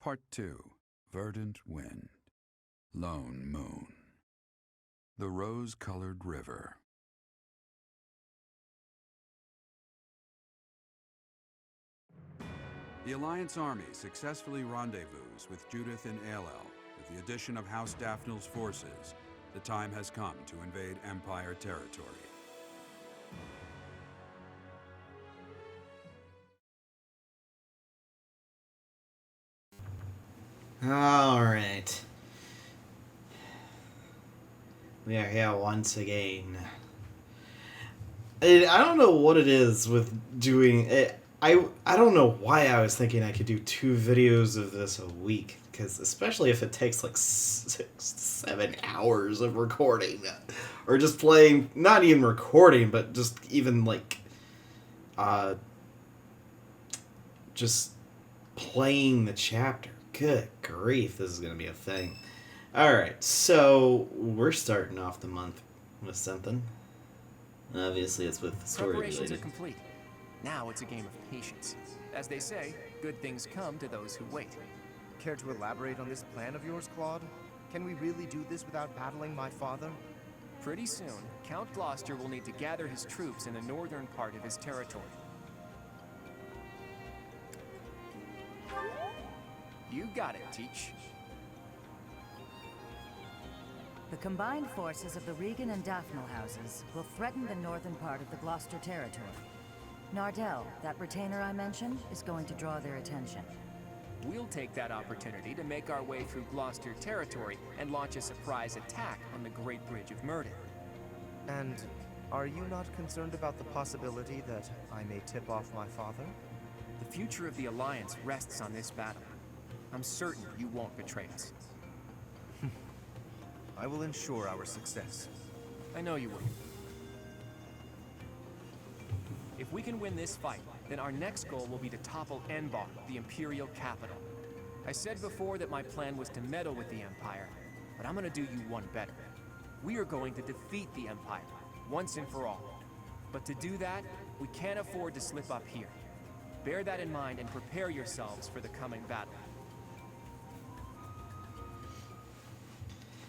Part 2. Verdant Wind. Lone Moon. The Rose-Colored River. The Alliance army successfully rendezvous with Judith in Aelel. With the addition of House Daphne's forces, the time has come to invade Empire territory. Alright. We are here once again. I don't know what it is with doing it. I don't know why I was thinking I could do 2 videos of this a week, because especially if it takes like 6-7 hours of recording, or just playing, not even recording, but just even like just playing the chapter. Good grief, this is gonna be a thing. Alright, so we're starting off the month with something. Obviously it's with the story Preparations related. are complete. Now it's a game of patience. As they say, good things come to those who wait. Care to elaborate on this plan of yours, Claude? Can we really do this without battling my father? Pretty soon, Count Gloucester will need to gather his troops in the northern part of his territory. You got it, Teach. The combined forces of the Regan and Daphne houses will threaten the northern part of the Gloucester territory. Nardell, that retainer I mentioned, is going to draw their attention. We'll take that opportunity to make our way through Gloucester territory and launch a surprise attack on the Great Bridge of Murden. And are you not concerned about the possibility that I may tip off my father? The future of the Alliance rests on this battle. I'm certain you won't betray us. I will ensure our success. I know you will. If we can win this fight, then our next goal will be to topple Enbar, the Imperial capital. I said before that my plan was to meddle with the Empire, but I'm gonna do you one better. We are going to defeat the Empire, once and for all. But to do that, we can't afford to slip up here. Bear that in mind and prepare yourselves for the coming battle.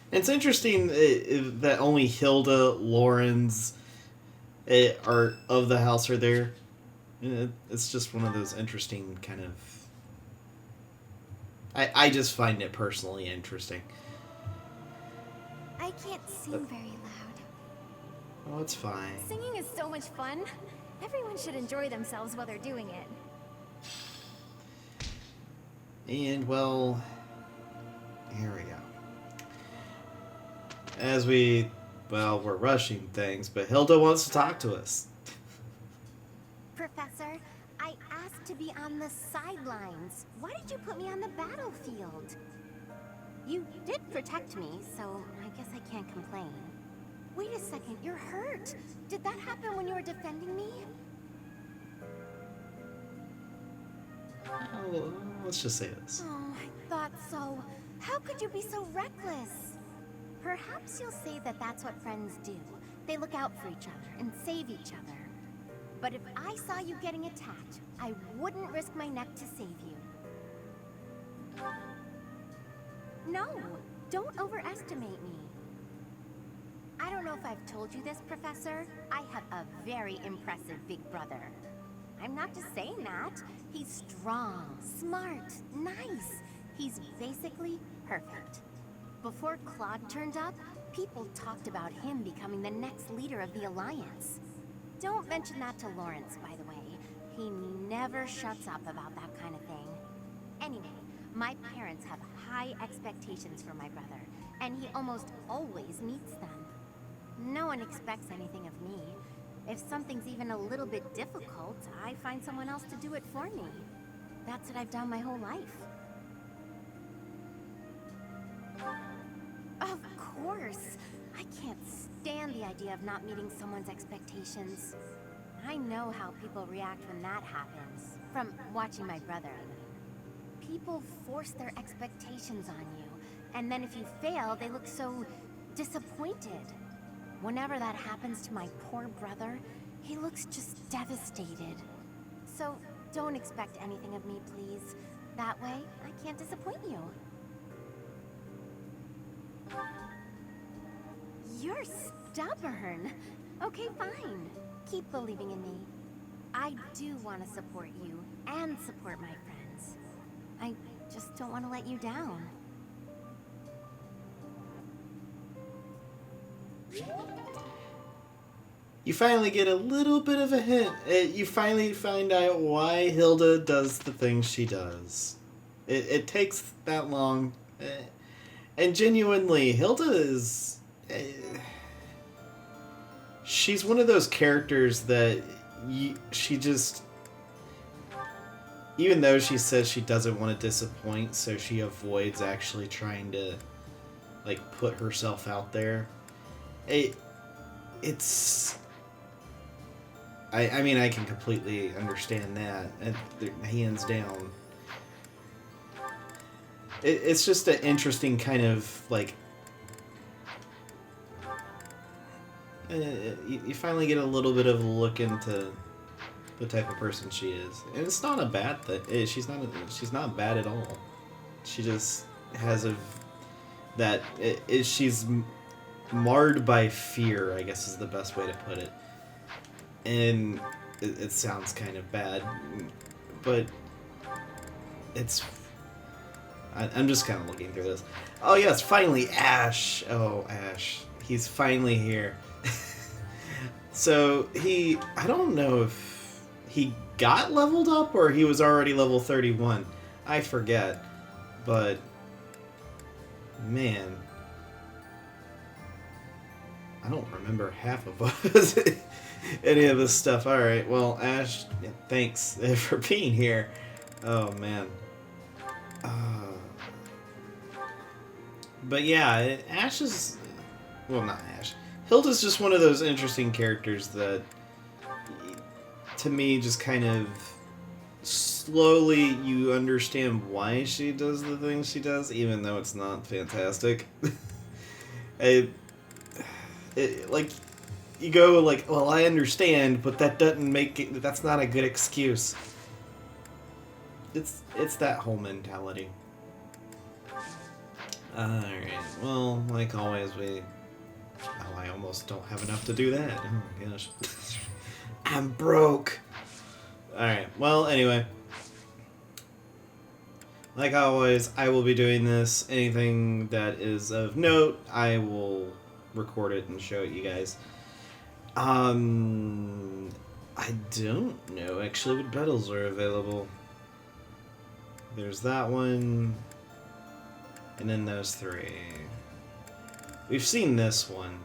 It's interesting that only Hilda, Lawrence, are of the house are there. It's just one of those interesting kind of... I just find it personally interesting. I can't sing very loud. Oh, it's fine. Singing is so much fun. Everyone should enjoy themselves while they're doing it. And, well... Here we go. As we... Well, we're rushing things, but Hilda wants to talk to us. Professor, I asked to be on the sidelines. Why did you put me on the battlefield? You did protect me, so I guess I can't complain. Wait a second, you're hurt. Did that happen when you were defending me? Oh, let's just say this. Oh, I thought so. How could you be so reckless? Perhaps you'll say that that's what friends do. They look out for each other and save each other. But if I saw you getting attacked, I wouldn't risk my neck to save you. No, don't overestimate me. I don't know if I've told you this, Professor. I have a very impressive big brother. I'm not just saying that. He's strong, smart, nice. He's basically perfect. Before Claude turned up, people talked about him becoming the next leader of the Alliance. Don't mention that to Lawrence, by the way. He never shuts up about that kind of thing. Anyway, my parents have high expectations for my brother, and he almost always meets them. No one expects anything of me. If something's even a little bit difficult, I find someone else to do it for me. That's what I've done my whole life. Of course! I can't stand the idea of not meeting someone's expectations. I know how people react when that happens. From watching my brother, I mean. People force their expectations on you, and then if you fail, they look so disappointed. Whenever that happens to my poor brother, he looks just devastated. So, don't expect anything of me, please. That way, I can't disappoint you. You're stubborn. Okay, fine. Keep believing in me. I do want to support you and support my friends. I just don't want to let you down. You finally get a little bit of a hint. You finally find out why Hilda does the things she does. It takes that long. And genuinely, Hilda is... she's one of those characters that she just... Even though she says she doesn't want to disappoint, so she avoids actually trying to, like, put herself out there. It's... I mean, I can completely understand that, hands down. It's just an interesting kind of, like... you finally get a little bit of a look into the type of person she is. And it's not a bad thing. She's not bad at all. She just has she's marred by fear, I guess is the best way to put it. And it sounds kind of bad, but it's... I'm just kind of looking through this. Oh yes, finally, Ash! Oh, Ash. He's finally here. So I don't know if he got leveled up or he was already level 31. I forget. But, man, I don't remember half of any of this stuff. Alright, well, Ash, thanks for being here. Oh, man. But yeah, Ash is... Well, not Ash. Hilda's just one of those interesting characters that, to me, just kind of slowly you understand why she does the things she does, even though it's not fantastic. Like, you go like, well, I understand, but that doesn't make it, that's not a good excuse. It's that whole mentality. Alright, well, like always, oh, I almost don't have enough to do that. Oh, gosh. I'm broke. Alright, well, anyway. Like always, I will be doing this. Anything that is of note, I will record it and show it you guys. I don't know actually what battles are available. There's that one. And then those three. We've seen this one.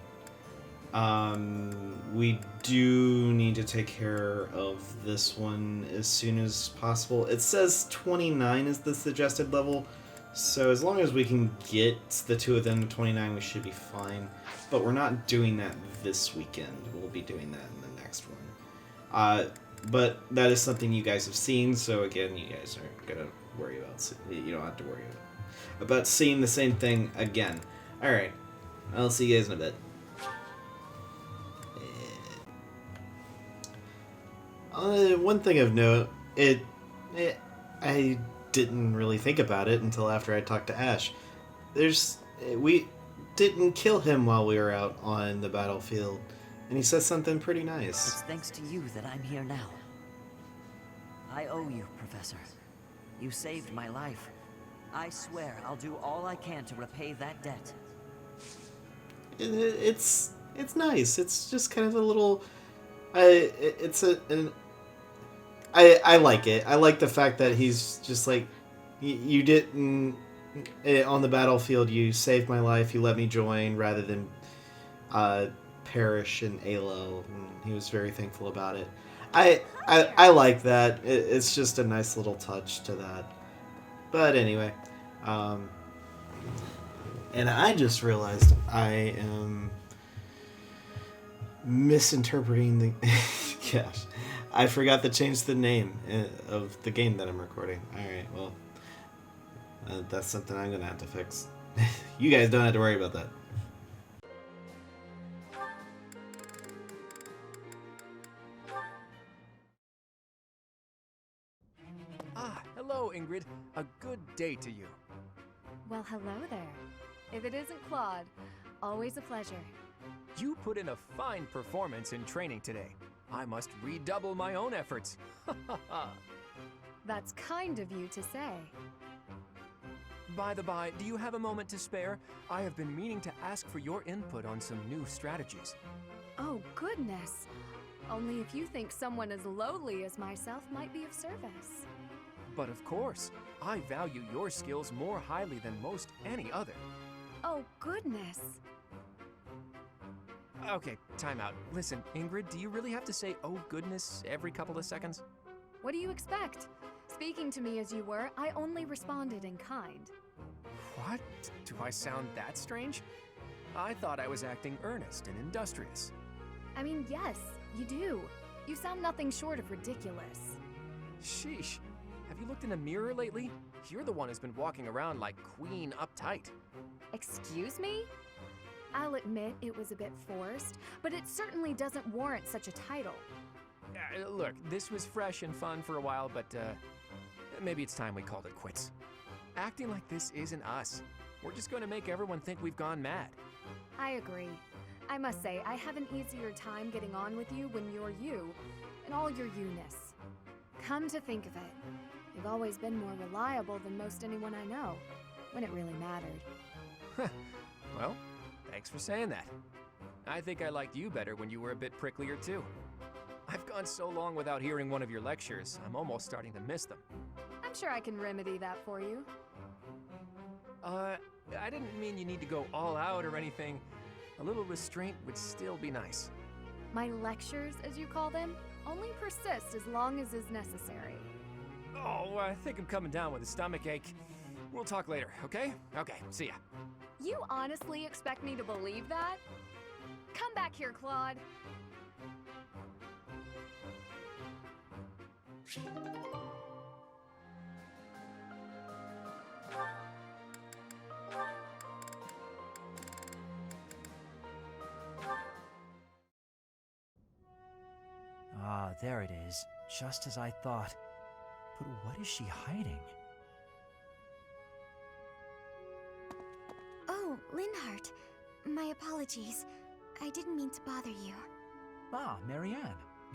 We do need to take care of this one as soon as possible. It says 29 is the suggested level, so as long as we can get the two of them to 29, we should be fine. But we're not doing that this weekend. We'll be doing that in the next one. But that is something you guys have seen, so again, you guys aren't gonna worry about. You don't have to worry about seeing the same thing again. All right. I'll see you guys in a bit. One thing of note, I didn't really think about it until after I talked to Ash. We didn't kill him while we were out on the battlefield, and he says something pretty nice. It's thanks to you that I'm here now. I owe you, Professor. You saved my life. I swear I'll do all I can to repay that debt. It's nice. It's just kind of a little... I like it. I like the fact that he's just like, you didn't... On the battlefield, you saved my life, you let me join, rather than perish in Alo. And he was very thankful about it. I like that. It's just a nice little touch to that. But anyway, and I just realized I am misinterpreting the... Gosh, I forgot to change the name of the game that I'm recording. Alright, well, that's something I'm gonna have to fix. You guys don't have to worry about that. Hello, Ingrid. A good day to you. Well, hello there. If it isn't Claude, always a pleasure. You put in a fine performance in training today. I must redouble my own efforts. That's kind of you to say. By the by, do you have a moment to spare? I have been meaning to ask for your input on some new strategies. Oh, goodness. Only if you think someone as lowly as myself might be of service. But of course, I value your skills more highly than most any other. Oh, goodness. Okay, time out. Listen, Ingrid, do you really have to say "oh goodness" every couple of seconds? What do you expect? Speaking to me as you were, I only responded in kind. What? Do I sound that strange? I thought I was acting earnest and industrious. I mean, yes, you do. You sound nothing short of ridiculous. Sheesh. Have you looked in the mirror lately? You're the one who's been walking around like Queen Uptight. Excuse me? I'll admit it was a bit forced, but it certainly doesn't warrant such a title. Look, this was fresh and fun for a while, but maybe it's time we called it quits. Acting like this isn't us. We're just going to make everyone think we've gone mad. I agree. I must say, I have an easier time getting on with you when you're you, and all your you-ness. Come to think of it, you've always been more reliable than most anyone I know, when it really mattered. Well, thanks for saying that. I think I liked you better when you were a bit pricklier too. I've gone so long without hearing one of your lectures, I'm almost starting to miss them. I'm sure I can remedy that for you. I didn't mean you need to go all out or anything. A little restraint would still be nice. My lectures, as you call them, only persist as long as is necessary. Oh, I think I'm coming down with a stomach ache. We'll talk later, okay? Okay, see ya. You honestly expect me to believe that? Come back here, Claude. Ah, there it is. Just as I thought. But what is she hiding? Oh, Linhardt. My apologies. I didn't mean to bother you. Ah, Marianne.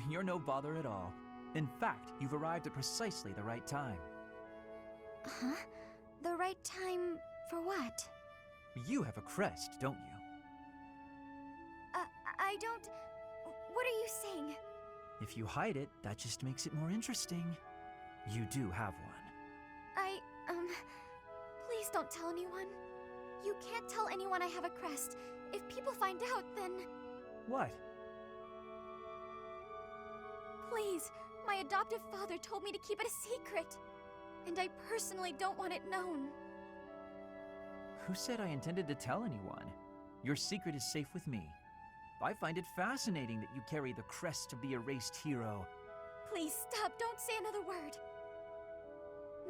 You're no bother at all. In fact, you've arrived at precisely the right time. Huh? The right time for what? You have a crest, don't you? I don't... What are you saying? If you hide it, that just makes it more interesting. You do have one. Please don't tell anyone. You can't tell anyone I have a crest. If people find out, then... What? Please, my adoptive father told me to keep it a secret. And I personally don't want it known. Who said I intended to tell anyone? Your secret is safe with me. I find it fascinating that you carry the crest of the erased hero. Please stop, don't say another word.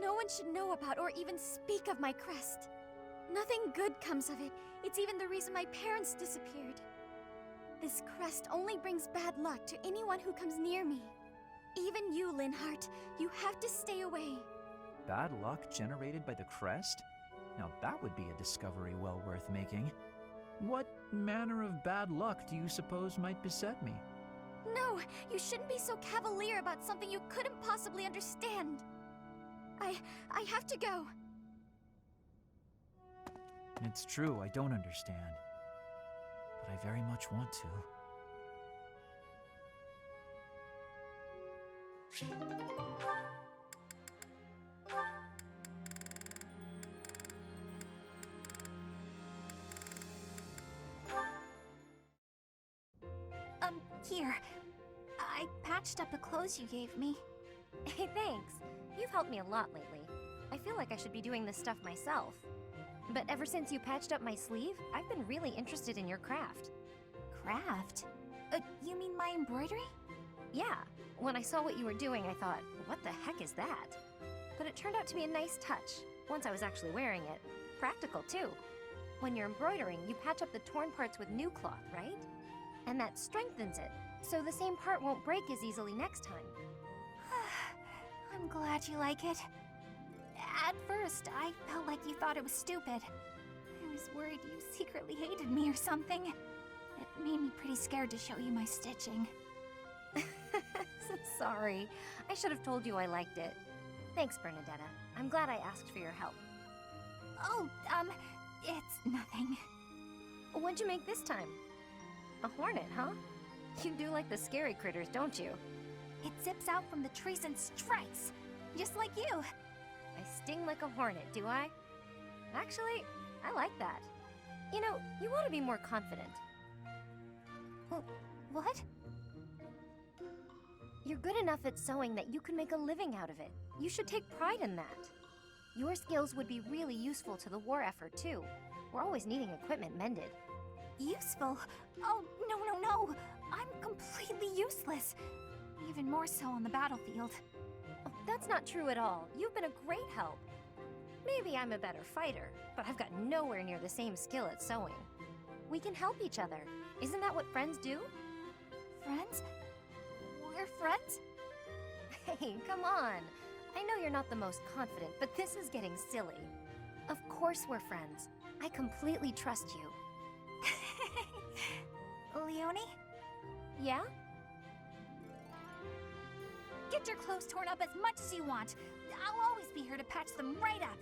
No one should know about or even speak of my crest. Nothing good comes of it. It's even the reason my parents disappeared. This crest only brings bad luck to anyone who comes near me. Even you, Linhardt, you have to stay away. Bad luck generated by the crest? Now that would be a discovery well worth making. What manner of bad luck do you suppose might beset me? No, you shouldn't be so cavalier about something you couldn't possibly understand. I have to go. It's true, I don't understand. But I very much want to. Here. I patched up the clothes you gave me. Hey, thanks. You've helped me a lot lately. I feel like I should be doing this stuff myself. But ever since you patched up my sleeve, I've been really interested in your craft. Craft? You mean my embroidery? Yeah. When I saw what you were doing, I thought, what the heck is that? But it turned out to be a nice touch, once I was actually wearing it. Practical, too. When you're embroidering, you patch up the torn parts with new cloth, right? And that strengthens it, so the same part won't break as easily next time. I'm glad you like it. first, I felt like you thought it was stupid. I was worried you secretly hated me or something. It made me pretty scared to show you my stitching. Sorry. I should have told you I liked it. Thanks, Bernadetta. I'm glad I asked for your help. Oh, it's nothing. What'd you make this time? A hornet, huh? You do like the scary critters, don't you? It zips out from the trees and strikes, just like you. I sting like a hornet, do I? Actually, I like that. You know, you want to be more confident. What? You're good enough at sewing that you can make a living out of it. You should take pride in that. Your skills would be really useful to the war effort, too. We're always needing equipment mended. Useful? Oh, no. I'm completely useless. Even more so on the battlefield. Oh, that's not true at all. You've been a great help. Maybe I'm a better fighter, but I've got nowhere near the same skill at sewing. We can help each other. Isn't that what friends do? Friends? We're friends? Hey, come on. I know you're not the most confident, but this is getting silly. Of course we're friends. I completely trust you. Leonie? Yeah? Get your clothes torn up as much as you want. I'll always be here to patch them right up.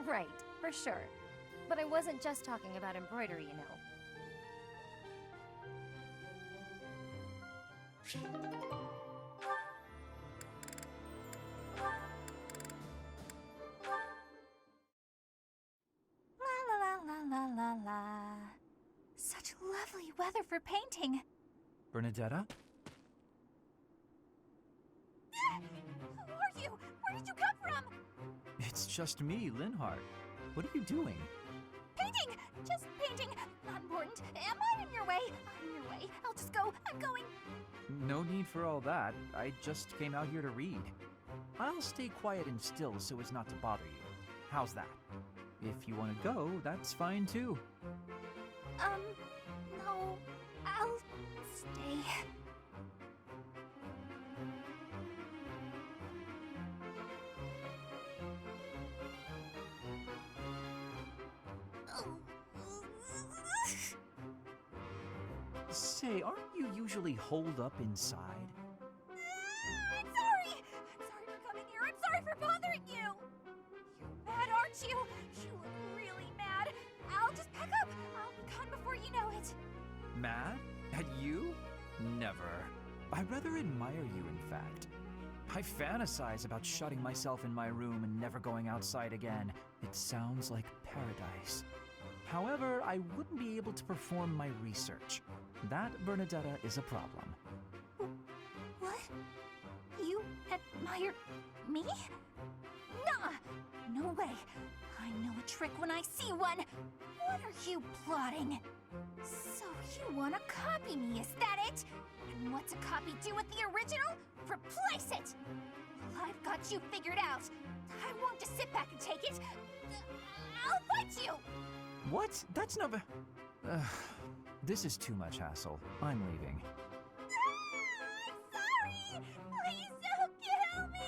Right, for sure. But I wasn't just talking about embroidery, you know. La. Such lovely weather for painting. Bernadetta? Who are you? Where did you come from? It's just me, Linhardt. What are you doing? Painting! Just painting. Not important. Am I in your way? I'm in your way. I'll just go. I'm going. No need for all that. I just came out here to read. I'll stay quiet and still so as not to bother you. How's that? If you want to go, that's fine too. No. I'll stay. Say, aren't you usually holed up inside? I'm sorry! I'm sorry for coming here. I'm sorry for bothering you! You're mad, aren't you? You look really mad. I'll just pack up. I'll be gone before you know it. Mad? At you? Never. I rather admire you, in fact. I fantasize about shutting myself in my room and never going outside again. It sounds like paradise. However, I wouldn't be able to perform my research. That, Bernadetta, is a problem. What? You admire me? Nah! No way. I know a trick when I see one. What are you plotting? So you want to copy me, is that it? And what's a copy do with the original? Replace it! Well, I've got you figured out. I won't just sit back and take it. I'll fight you! What? That's not this is too much hassle. I'm leaving. I'm sorry! Please don't kill me!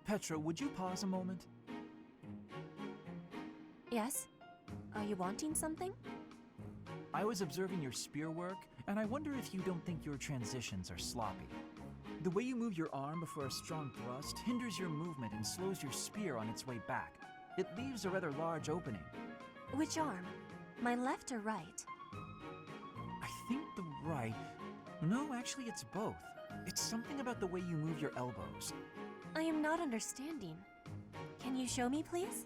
Petra, would you pause a moment? Yes? Are you wanting something? I was observing your spear work, and I wonder if you don't think your transitions are sloppy. The way you move your arm before a strong thrust hinders your movement and slows your spear on its way back. It leaves a rather large opening. Which arm? My left or right? I think the right... No, actually it's both. It's something about the way you move your elbows. I am not understanding. Can you show me, please?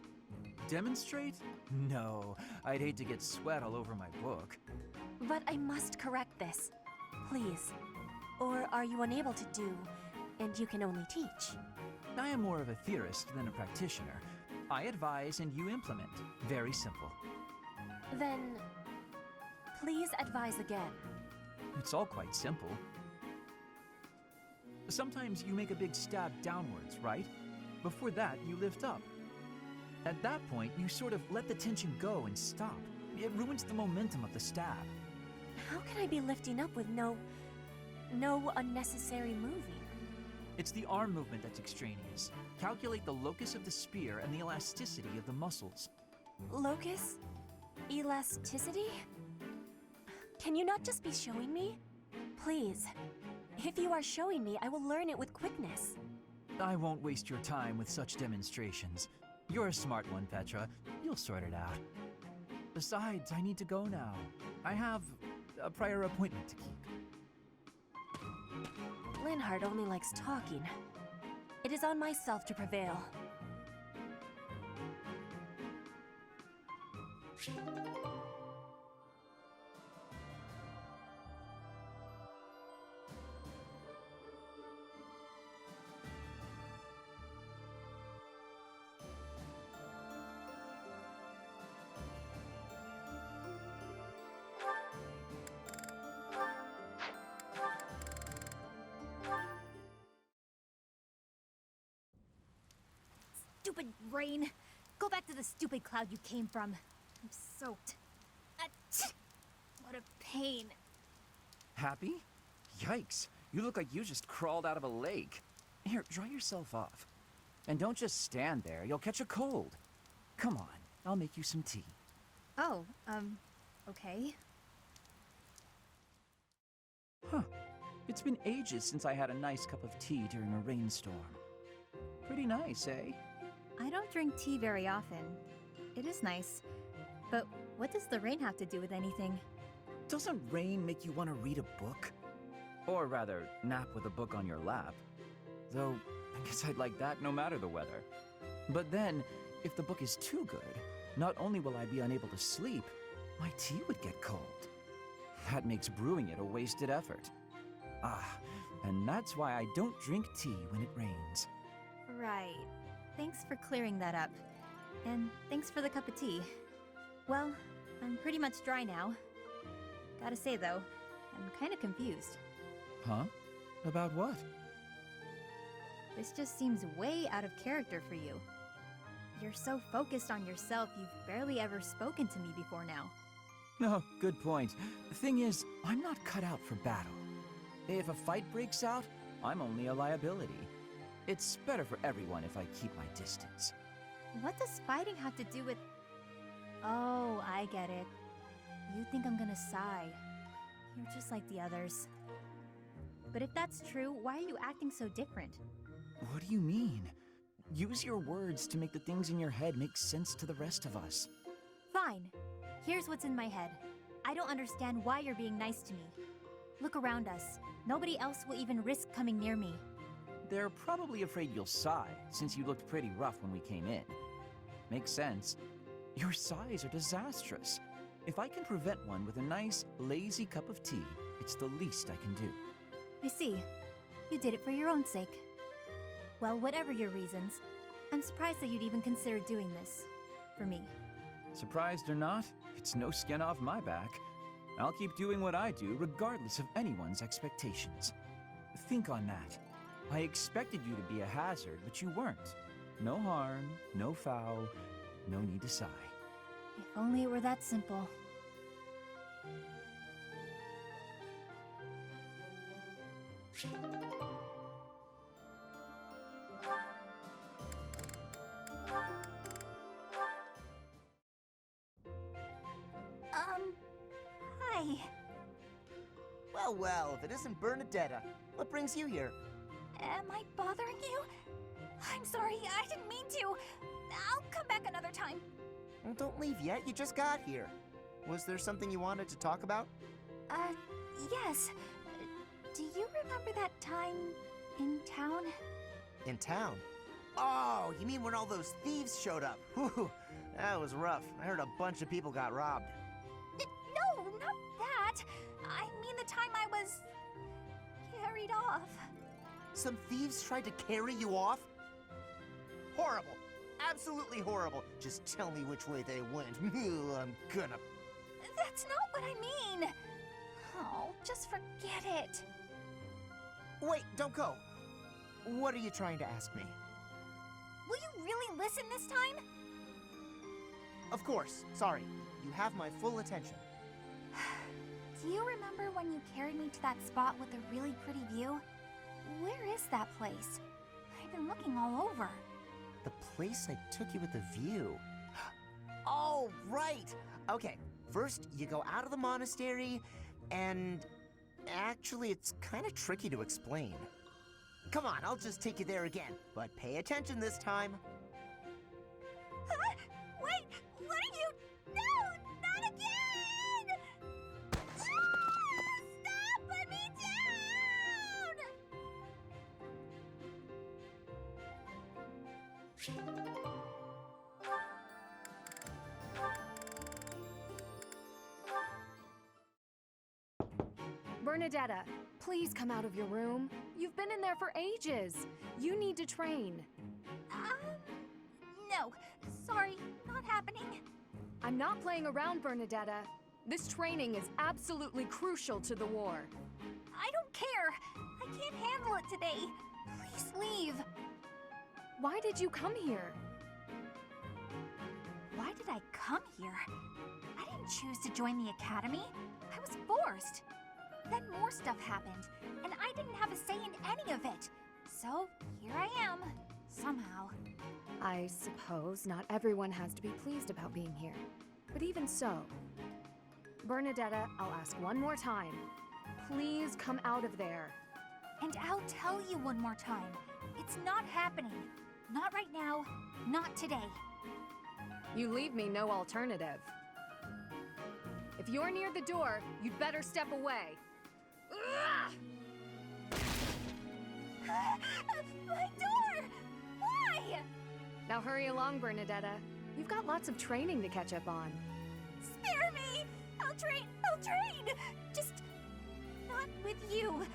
Demonstrate? No, I'd hate to get sweat all over my book. But I must correct this. Please. Or are you unable to do, and you can only teach? I am more of a theorist than a practitioner. I advise and you implement. Very simple. Then, please advise again. It's all quite simple. Sometimes you make a big stab downwards, right? Before that, you lift up. At that point, you sort of let the tension go and stop. It ruins the momentum of the stab. How can I be lifting up with no unnecessary moving? It's the arm movement that's extraneous. Calculate the locus of the spear and the elasticity of the muscles. Locus? Elasticity? Can you not just be showing me? Please. If you are showing me, I will learn it with quickness. I won't waste your time with such demonstrations. You're a smart one, Petra. You'll sort it out. Besides, I need to go now. I have a prior appointment to keep. Linhardt only likes talking. It is on myself to prevail. Stupid rain! Go back to the stupid cloud you came from. I'm soaked. What a pain. Happy? Yikes. You look like you just crawled out of a lake. Here, dry yourself off. And don't just stand there. You'll catch a cold. Come on, I'll make you some tea. Oh, okay. Huh. It's been ages since I had a nice cup of tea during a rainstorm. Pretty nice, eh? I don't drink tea very often. It is nice. But what does the rain have to do with anything? Doesn't rain make you want to read a book? Or rather, nap with a book on your lap. Though, I guess I'd like that no matter the weather. But then, if the book is too good, not only will I be unable to sleep, my tea would get cold. That makes brewing it a wasted effort. And that's why I don't drink tea when it rains. Right. Thanks for clearing that up. And thanks for the cup of tea. Well, I'm pretty much dry now. Gotta say though, I'm kinda confused. Huh? About what? This just seems way out of character for you. You're so focused on yourself, you've barely ever spoken to me before now. No, good point. The thing is, I'm not cut out for battle. If a fight breaks out, I'm only a liability. It's better for everyone if I keep my distance. What does fighting have to do with... Oh, I get it. You think I'm gonna sigh. You're just like the others. But if that's true, why are you acting so different? What do you mean? Use your words to make the things in your head make sense to the rest of us. Fine. Here's what's in my head. I don't understand why you're being nice to me. Look around us. Nobody else will even risk coming near me. They're probably afraid you'll sigh, since you looked pretty rough when we came in. Makes sense. Your sighs are disastrous. If I can prevent one with a nice, lazy cup of tea, it's the least I can do. I see. You did it for your own sake. Well, whatever your reasons, I'm surprised that you'd even consider doing this. For me. Surprised or not, it's no skin off my back. I'll keep doing what I do, regardless of anyone's expectations. Think on that. I expected you to be a hazard, but you weren't. No harm, no foul, no need to sigh. If only it were that simple. Hi. Well, if it isn't Bernadetta, what brings you here? Am I bothering you? I'm sorry, I didn't mean to. I'll come back another time. Well, don't leave yet, you just got here. Was there something you wanted to talk about? Yes. Do you remember that time in town? In town? Oh, you mean when all those thieves showed up? Whew, that was rough. I heard a bunch of people got robbed. No, not that. I mean the time I was carried off. Some thieves tried to carry you off? Horrible. Absolutely horrible. Just tell me which way they went. I'm gonna... That's not what I mean. Oh, just forget it. Wait, don't go. What are you trying to ask me? Will you really listen this time? Of course. Sorry. You have my full attention. Do you remember when you carried me to that spot with a really pretty view? Where is that place? I've been looking all over. The place I took you with the view. Oh, right! Okay, first you go out of the monastery, and actually it's kind of tricky to explain. Come on, I'll just take you there again, but pay attention this time. Wait! What are you? No! Not again! Stop! Put me down! Bernadetta, please come out of your room. You've been in there for ages. You need to train. No. Sorry, not happening. I'm not playing around, Bernadetta. This training is absolutely crucial to the war. I don't care. I can't handle it today. Please leave. Why did you come here? Why did I come here? I didn't choose to join the academy. I was forced. Then more stuff happened, and I didn't have a say in any of it. So, here I am. Somehow. I suppose not everyone has to be pleased about being here. But even so, Bernadetta, I'll ask one more time. Please come out of there. And I'll tell you one more time. It's not happening. Not right now. Not today. You leave me no alternative. If you're near the door, you'd better step away. My door! Why? Now hurry along, Bernadetta. You've got lots of training to catch up on. Spare me! I'll train! Just not with you.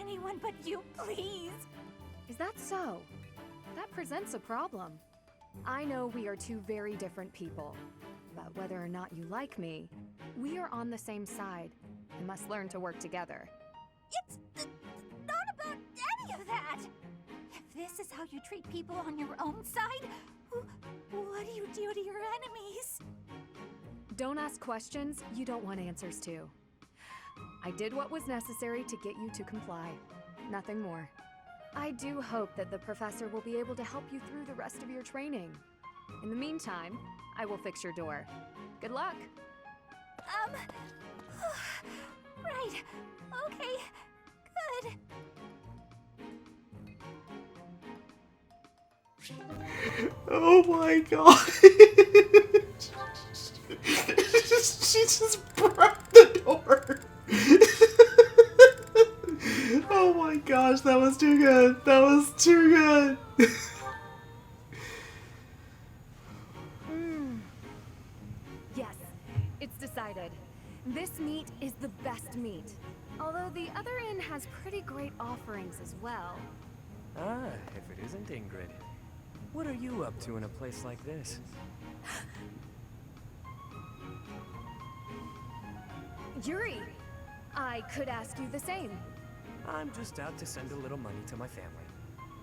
Anyone but you, please. Is that so? That presents a problem. I know we are two very different people, but whether or not you like me, we are on the same side and must learn to work together. It's not about any of that! If this is how you treat people on your own side, what do you do to your enemies? Don't ask questions you don't want answers to. I did what was necessary to get you to comply. Nothing more. I do hope that the professor will be able to help you through the rest of your training. In the meantime, I will fix your door. Good luck! Right. Okay. Good. Oh my god. She just broke the door. Oh my gosh, that was too good. That was too good. Yes, it's decided. This meat is the best meat. Although the other inn has pretty great offerings as well. Ah, if it isn't Ingrid. What are you up to in a place like this? Yuri, I could ask you the same. I'm just out to send a little money to my family.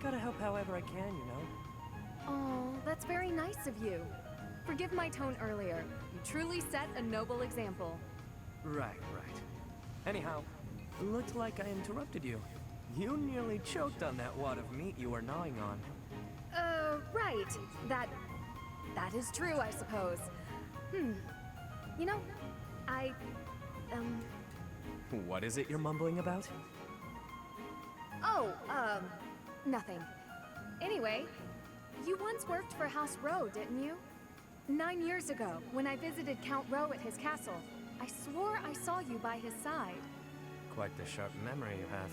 Gotta help however I can, you know? Oh, that's very nice of you. Forgive my tone earlier. You truly set a noble example. Right. Anyhow, looked like I interrupted you. You nearly choked on that wad of meat you were gnawing on. Right. That is true, I suppose. You know, What is it you're mumbling about? Oh, nothing. Anyway, you once worked for House Rowe, didn't you? 9 years ago, when I visited Count Rowe at his castle, I swore I saw you by his side. Quite the sharp memory you have.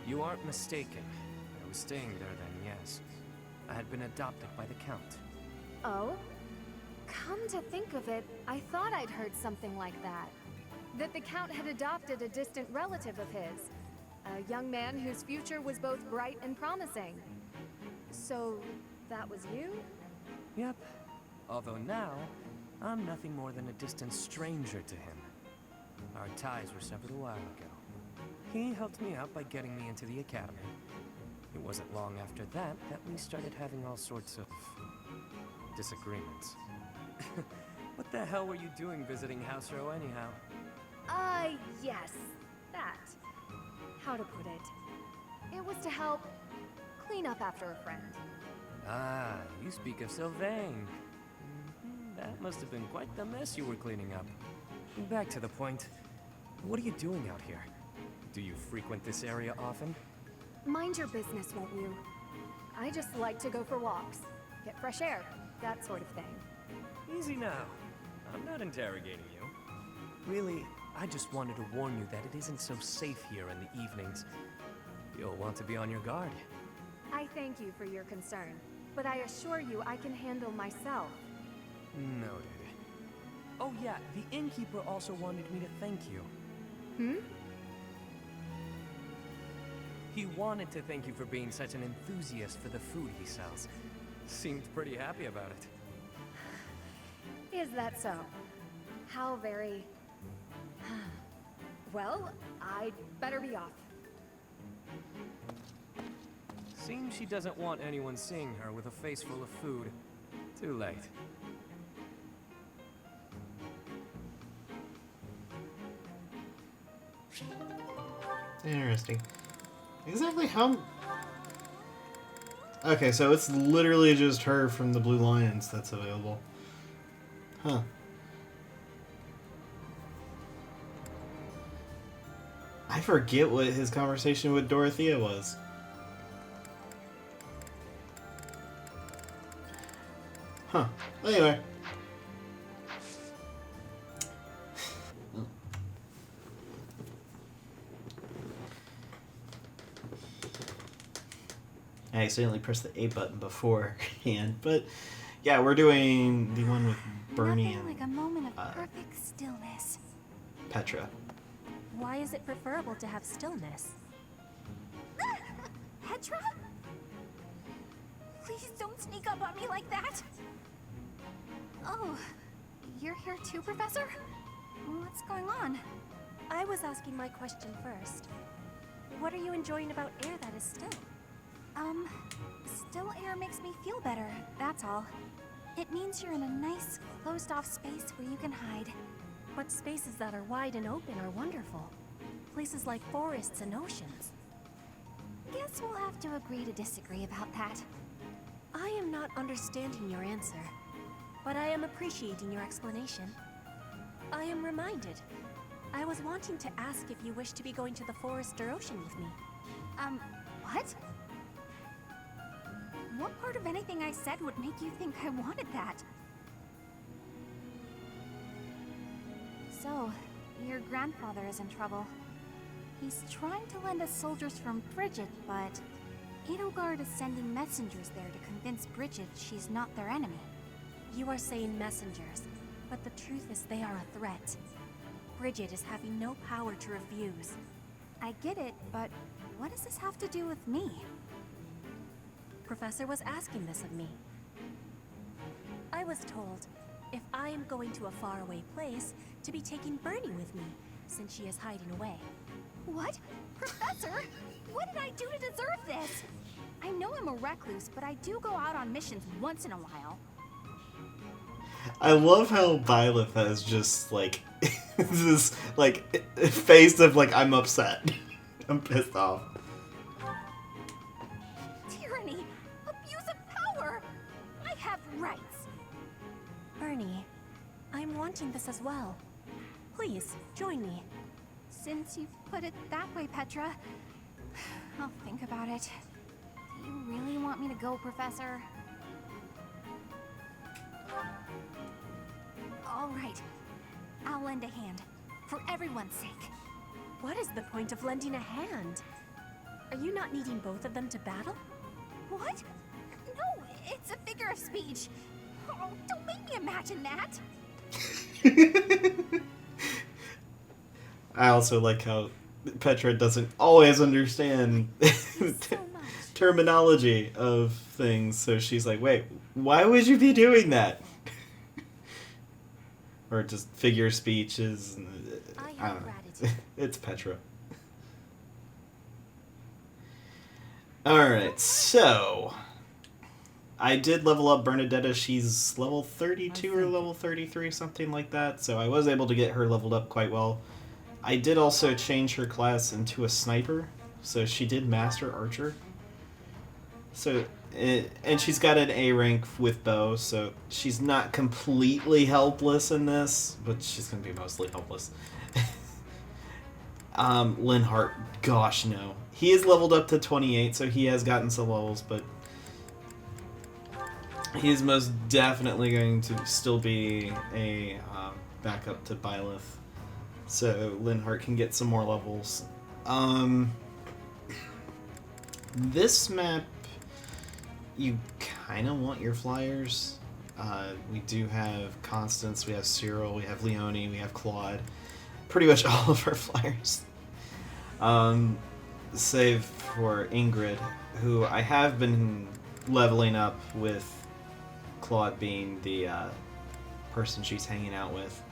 You aren't mistaken. I was staying there then, yes. I had been adopted by the Count. Oh? Come to think of it, I thought I'd heard something like that. That the Count had adopted a distant relative of his. A young man whose future was both bright and promising. So, that was you? Yep. Although now, I'm nothing more than a distant stranger to him. Our ties were severed a while ago. He helped me out by getting me into the academy, It wasn't long after that that we started having all sorts of disagreements. What the hell were you doing visiting House Row anyhow? Yes, that. How to put it? It was to help clean up after a friend. Ah, you speak of Sylvain. That must have been quite the mess you were cleaning up. Back to the point. What are you doing out here? Do you frequent this area often? Mind your business, won't you? I just like to go for walks, get fresh air, that sort of thing. Easy now. I'm not interrogating you. Really, I just wanted to warn you that it isn't so safe here in the evenings. You'll want to be on your guard. I thank you for your concern, but I assure you I can handle myself. Noted. Oh yeah, the innkeeper also wanted me to thank you. Hmm? He wanted to thank you for being such an enthusiast for the food he sells. Seemed pretty happy about it. Is that so? How very... Well, I'd better be off. Seems she doesn't want anyone seeing her with a face full of food. Too late. Interesting. Exactly how... Okay, so it's literally just her from the Blue Lions that's available. Huh. I forget what his conversation with Dorothea was. Huh. Anyway. I accidentally pressed the A button beforehand, but yeah, we're doing the one with Bernie Nothing and like a moment of perfect stillness. Petra. Why is it preferable to have stillness? Petra? Please don't sneak up on me like that. Oh, you're here too, Professor? What's going on? I was asking my question first. What are you enjoying about air that is still? Still air makes me feel better, that's all. It means you're in a nice, closed-off space where you can hide. But spaces that are wide and open are wonderful. Places like forests and oceans. Guess we'll have to agree to disagree about that. I am not understanding your answer, but I am appreciating your explanation. I am reminded. I was wanting to ask if you wish to be going to the forest or ocean with me. What? What part of anything I said would make you think I wanted that? So, your grandfather is in trouble. He's trying to lend us soldiers from Bridget, but Edelgard is sending messengers there to convince Bridget she's not their enemy. You are saying messengers, but the truth is they are a threat. Bridget is having no power to refuse. I get it, but what does this have to do with me? Professor was asking this of me. I was told, if I am going to a faraway place, to be taking Bernie with me, since she is hiding away. What? Professor? What did I do to deserve this? I know I'm a recluse, but I do go out on missions once in a while. I love how Byleth has just, like, this, like, face of, like, I'm upset. I'm pissed off. Tyranny! Abuse of power! I have rights! Bernie, I'm wanting this as well. Please, join me. Since you've put it that way, Petra, I'll think about it. Do you really want me to go, Professor? All right. I'll lend a hand. For everyone's sake. What is the point of lending a hand? Are you not needing both of them to battle? What? No, it's a figure of speech. Oh, don't make me imagine that. I also like how Petra doesn't always understand terminology of things, so she's like, wait, why would you be doing that? Or just figure speeches. I don't know. It's Petra. Alright, so I did level up Bernadetta. She's level 32 or level 33, something like that. So I was able to get her leveled up quite well. I did also change her class into a sniper. So she did master archer. So, and she's got an A rank with bow, so she's not completely helpless in this, but she's going to be mostly helpless. Linhardt, gosh no. He is leveled up to 28, so he has gotten some levels, but he is most definitely going to still be a backup to Byleth, so Linhardt can get some more levels. This map, you kind of want your flyers. We do have Constance, we have Cyril, we have Leonie, we have Claude. Pretty much all of our flyers. Save for Ingrid, who I have been leveling up with Claude being the person she's hanging out with.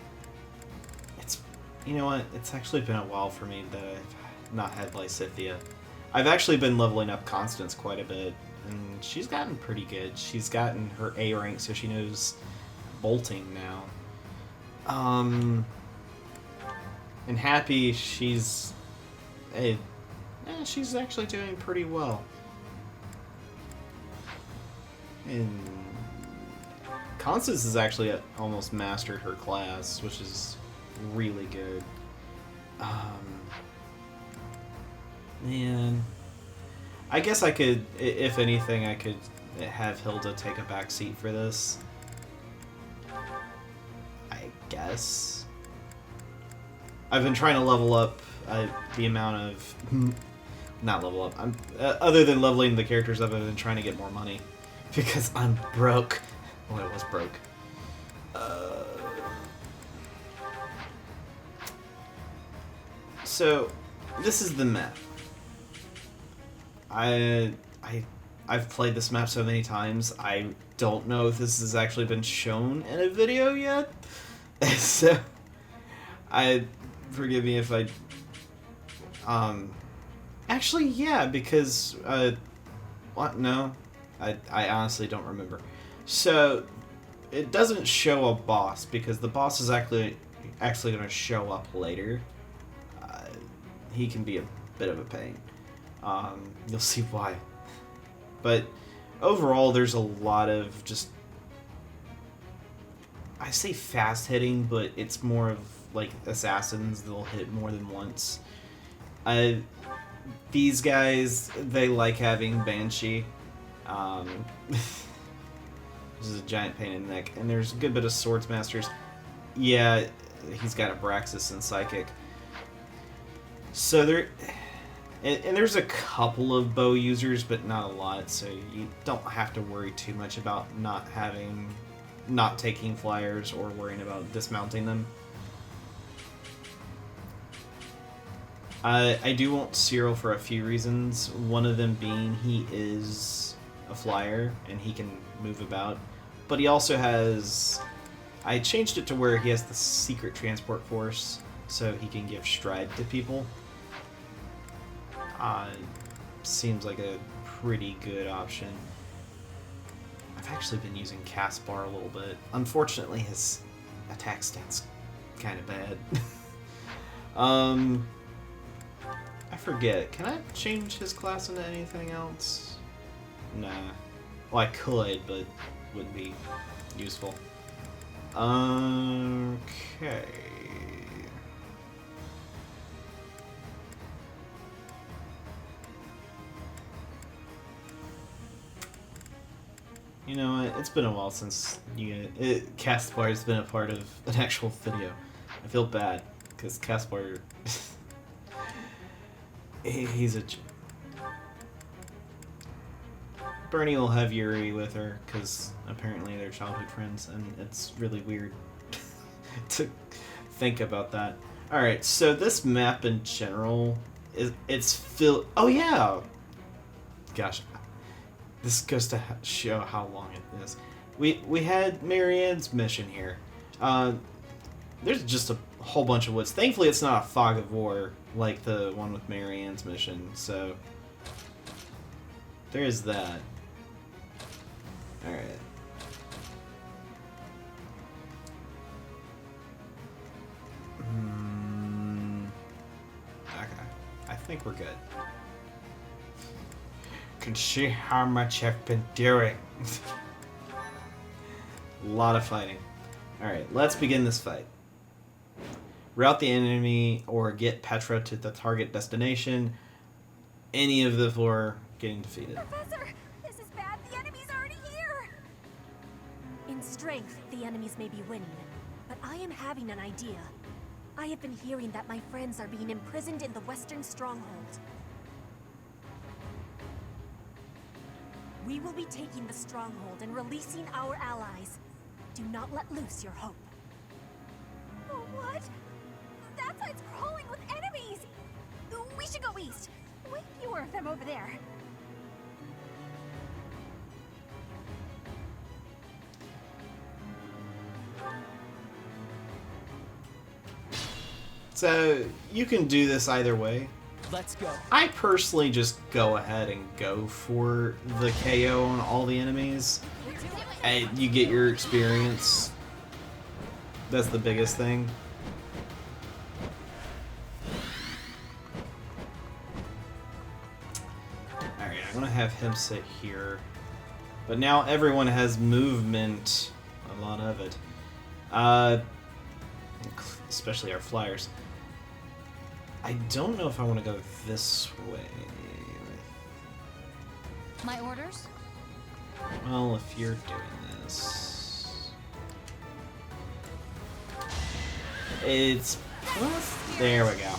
It's, you know what, it's actually been a while for me that I've not had Lysithia. I've actually been leveling up Constance quite a bit, and she's gotten pretty good. She's gotten her A rank, so she knows bolting now. And Happy, she's actually doing pretty well. And Constance has actually almost mastered her class, which is really good. Man, I guess I could, if anything, I could have Hilda take a back seat for this. I guess. I've been trying to level up the amount of... Not level up. Other than leveling the characters up, I've been trying to get more money. Because I'm broke. Well, I was broke. So, this is the map. I've played this map so many times, I don't know if this has actually been shown in a video yet. So, forgive me if I... Actually, yeah, because... what? No. I honestly don't remember. So, it doesn't show a boss, because the boss is actually going to show up later. He can be a bit of a pain. You'll see why. But overall, there's a lot of just... I say fast hitting, but it's more of like assassins. They'll hit more than once. These guys, they like having Banshee. This is a giant pain in the neck. And there's a good bit of Swords Masters. Yeah, he's got Abraxas and Psychic. So there... And there's a couple of bow users, but not a lot, so you don't have to worry too much about not taking flyers or worrying about dismounting them. I do want Cyril for a few reasons. One of them being he is a flyer and he can move about, but he also has... I changed it to where he has the secret transport force, so he can give stride to people. Seems like a pretty good option. I've actually been using Caspar a little bit. Unfortunately, his attack stat's kind of bad. I forget. Can I change his class into anything else? Nah. Well, I could, but wouldn't be useful. Okay. You know what? It's been a while since Caspar has been a part of an actual video. I feel bad because Caspar, he's a. Bernie will have Yuri with her because apparently they're childhood friends, and it's really weird to think about that. All right, so this map in general it's filled. Oh yeah. Gosh. This goes to show how long it is. We had Marianne's mission here. There's just a whole bunch of woods. Thankfully, it's not a fog of war like the one with Marianne's mission. So there is that. Alright. Okay. I think we're good. Can see how much I've been doing. A lot of fighting. Alright, let's begin this fight. Rout the enemy or get Petra to the target destination. Any of the four getting defeated. Professor, this is bad. The enemy's already here. In strength, the enemies may be winning, but I am having an idea. I have been hearing that my friends are being imprisoned in the Western Stronghold. We will be taking the Stronghold and releasing our allies. Do not let loose your hope. Oh, what? That side's crawling with enemies! We should go east. Way fewer of them over there. So, you can do this either way. Let's go. I personally just go ahead and go for the KO on all the enemies. And you get your experience. That's the biggest thing. Alright, I'm gonna have him sit here. But now everyone has movement. A lot of it. Especially our flyers. I don't know if I want to go this way. My orders? Well, if you're doing this... It's... There we go.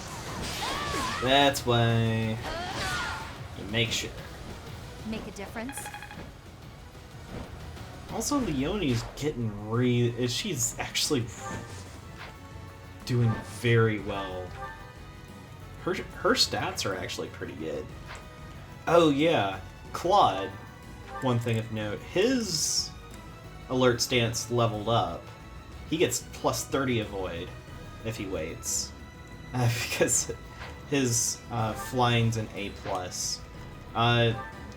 That's why you make sure. Make a difference? Also, Leonie's getting she's actually doing very well. Her stats are actually pretty good. Oh yeah, Claude, one thing of note, his alert stance leveled up. He gets plus 30 avoid if he waits. Because his flying's an A+.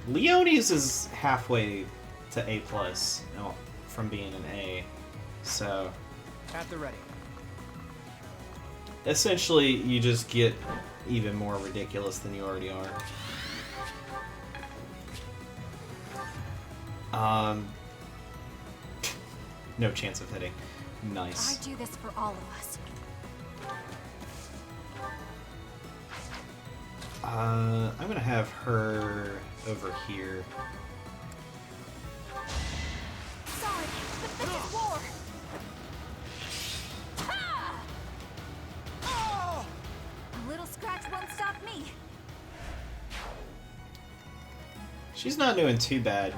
Leonie's is halfway to A+, from being an A. So... At the ready. Essentially, you just get even more ridiculous than you already are. No chance of hitting. Nice. I do this for all of us. I'm gonna have her over here. Sorry, but this is war. A little scratch won't stop me. She's not doing too bad.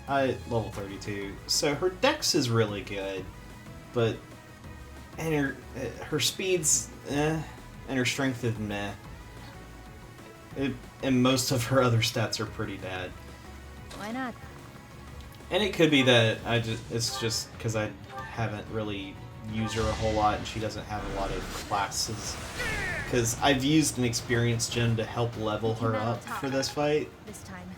Level 32. So her dex is really good, but and her speed's and her strength is meh. And most of her other stats are pretty bad. Why not? And it could be that it's just because I haven't really used her a whole lot and she doesn't have a lot of classes. Because I've used an experience gem to help level her up for this fight. This time.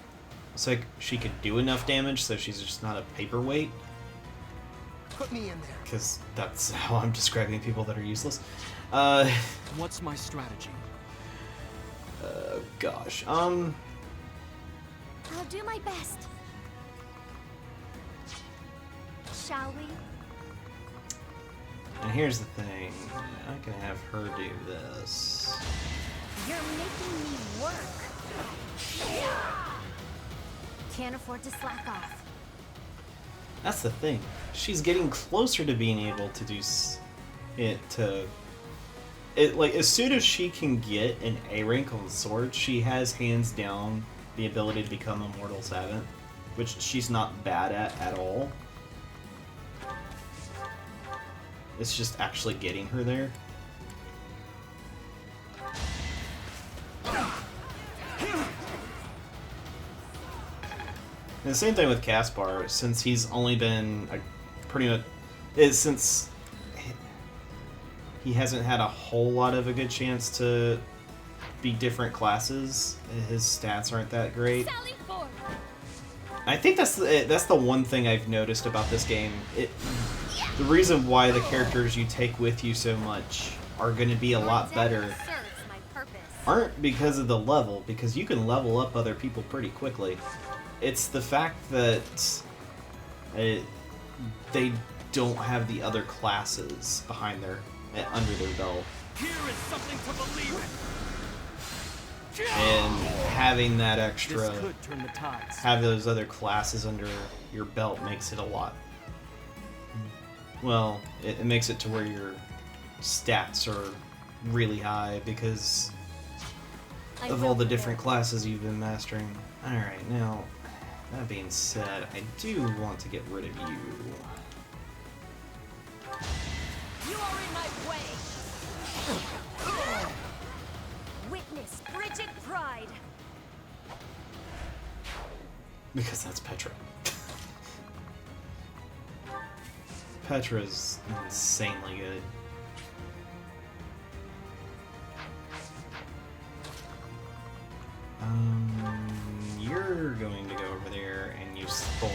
So she could do enough damage so she's just not a paperweight. Put me in there. Because that's how I'm describing people that are useless. What's my strategy? Gosh. I'll do my best. Shall we? And here's the thing. I can have her do this. You're making me work. Can't afford to slack off. That's the thing. She's getting closer to being able to do like, as soon as she can get an A rank on the sword, she has hands down the ability to become a Mortal Savant, which she's not bad at all. It's just actually getting her there. And the same thing with Caspar, since he's only been pretty much since he hasn't had a whole lot of a good chance to be different classes. His stats aren't that great. I think that's the one thing I've noticed about this game. The reason why the characters you take with you so much are going to be a lot better aren't because of the level, because you can level up other people pretty quickly. It's the fact that they don't have the other classes behind under their belt. Here is something to believe in. And having that extra, This could turn the tides. have those other classes under your belt makes it a lot. Well, it makes it to where your stats are really high because of all the different classes you've been mastering. Alright, now, that being said, I do want to get rid of you. You are in my way. Witness frigid pride. Because that's Petra. Petra's insanely good. You're going to go over there and use Thorn.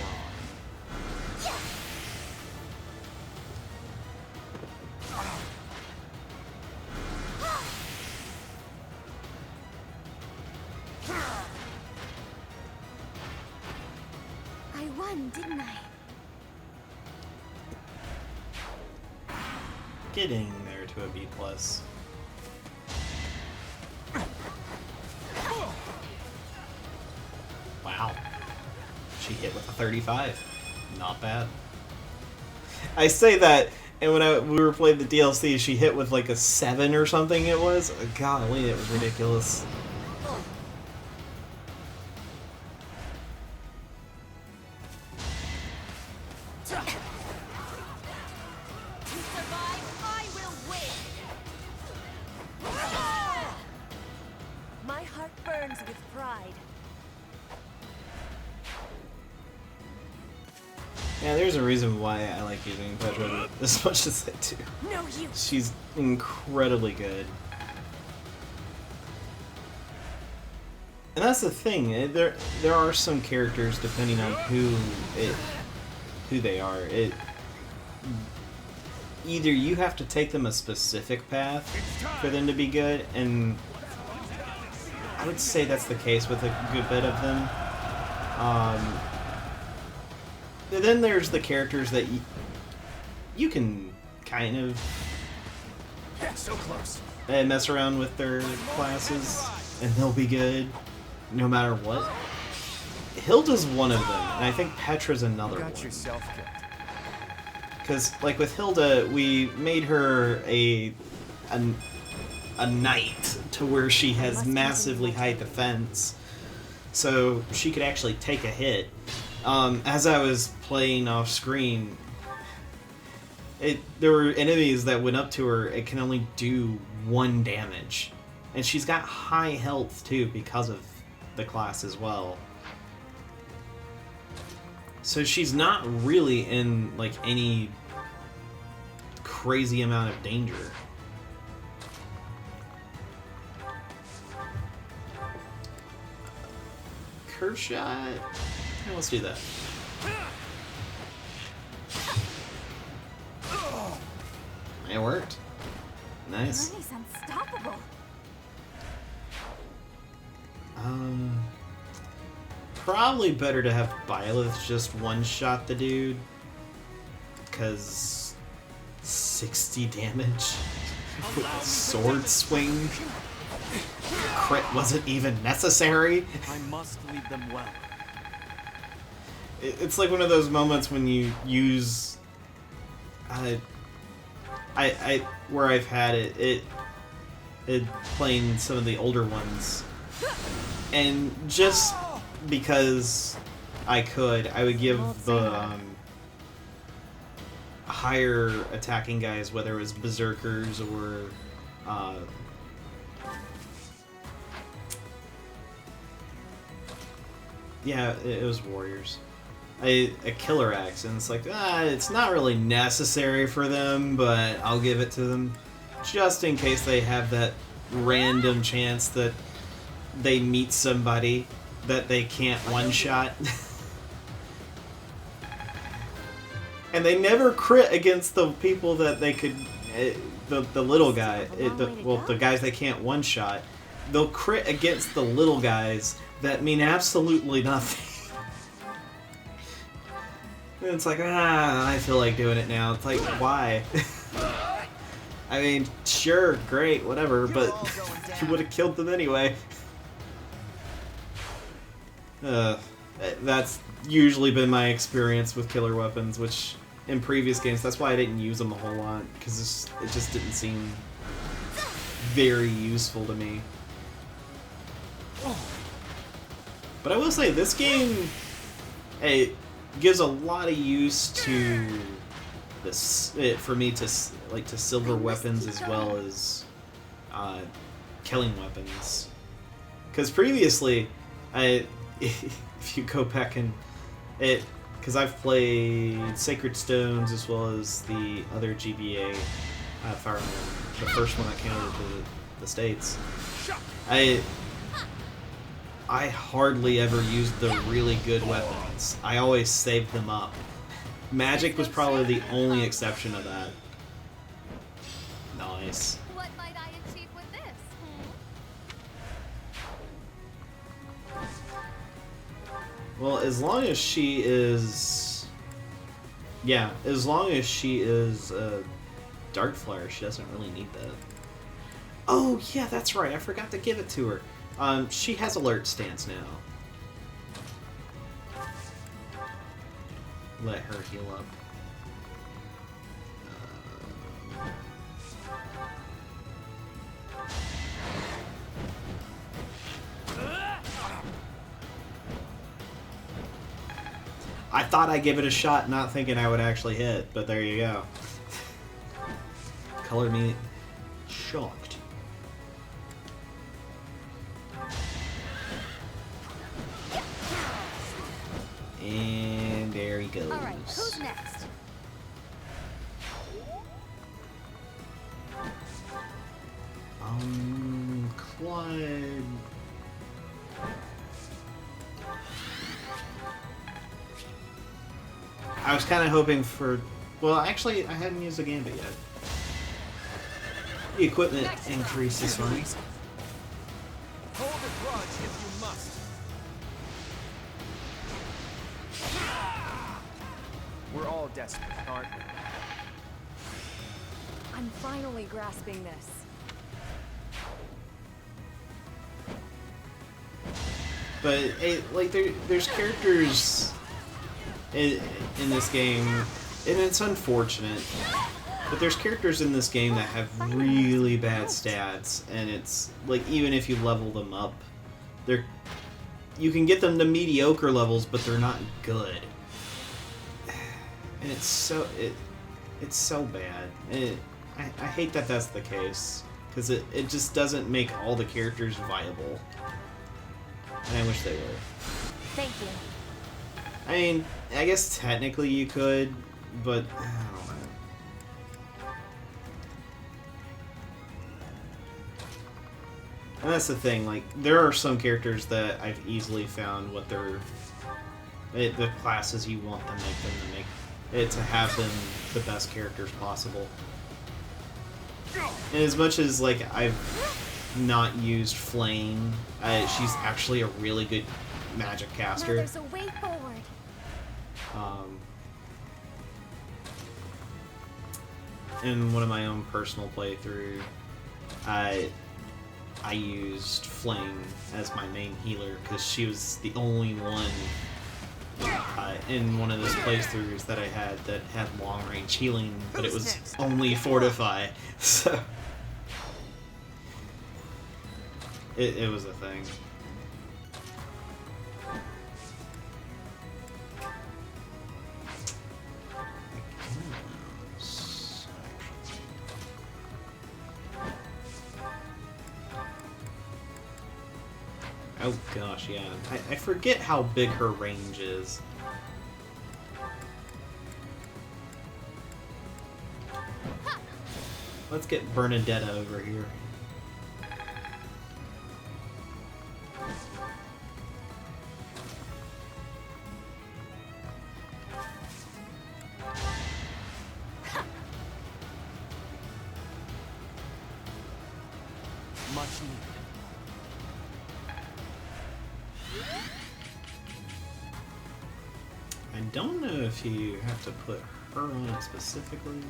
I won, didn't I? Getting there to a B+. Wow. She hit with a 35. Not bad. I say that, and when we were playing the DLC, she hit with like a 7 or something it was. Golly, it was ridiculous. My heart burns with pride. Yeah, there's a reason why I like using Petra as much as I do. No, you. She's incredibly good. And that's the thing. There are some characters, depending on who they are. Either you have to take them a specific path for them to be good, and I would say that's the case with a good bit of them. Then there's the characters that you can kind of So close. mess around with their classes, and they'll be good no matter what. Hilda's one of them, and I think Petra's another one. Got yourself killed. Because, like with Hilda, we made her a knight to where she has massively high defense, so she could actually take a hit. As I was playing off screen, there were enemies that went up to her. It can only do 1 damage, and she's got high health too because of the class as well. So she's not really in like any crazy amount of danger. Curve shot? Yeah, let's do that. It worked. Nice. Money's unstoppable. Probably better to have Byleth just one-shot the dude, because 60 damage with a sword swing. Crit wasn't even necessary. I must lead them well. It's like one of those moments when you use where I've had it playing some of the older ones, and just because I could, I would give the higher attacking guys, whether it was berserkers or yeah, it was warriors. A killer axe, and it's like, it's not really necessary for them, but I'll give it to them just in case they have that random chance that they meet somebody that they can't one-shot. And they never crit against the people that they could, the little guy, the guys they can't one-shot. They'll crit against the little guys that mean absolutely nothing. And it's like, I feel like doing it now. It's like, why? I mean, sure, great, whatever, but you would have killed them anyway. That's usually been my experience with killer weapons, which in previous games, that's why I didn't use them a whole lot, because it just didn't seem very useful to me. But I will say, this game, it gives a lot of use to this for me to silver weapons as well as killing weapons. Because previously, if you go back and because I've played Sacred Stones as well as the other GBA Fire Emblem, the first one that came over to the States. I hardly ever used the really good weapons. I always saved them up. Magic was probably the only exception to that. Nice. What might I achieve with this? Well, as long as she is... Yeah, as long as she is Dark Flyer, she doesn't really need that. Oh, yeah, that's right. I forgot to give it to her. She has alert stance now. Let her heal up. I thought I'd give it a shot, not thinking I would actually hit, but there you go. Color me shocked. And there he goes. Alright, who's next? Claude. I was kind of hoping for... Well, actually, I hadn't used the Gambit yet. The equipment increase is fine. Hold a grudge if you must. We're all desperate, aren't we? I'm finally grasping this. But like there's characters in this game, and it's unfortunate, but there's characters in this game that have really bad stats, and it's like even if you level them up, you can get them to mediocre levels, but they're not good. And it's so bad. And I hate that that's the case, because it just doesn't make all the characters viable. And I wish they were. Thank you. I mean, I guess technically you could, but I don't know. And that's the thing, like, there are some characters that I've easily found what they're... the classes you want to make them to make it to have them the best characters possible. And as much as, like, I've not used Flame, she's actually a really good magic caster. Now there's a way forward. In one of my own personal playthrough, I used Flame as my main healer because she was the only one in one of those playthroughs that I had that had long range healing, but it was only Fortify, so it was a thing. Oh gosh, yeah. I forget how big her range is. Let's get Bernadetta over here. much needed. I don't know if you have to put her on it specifically.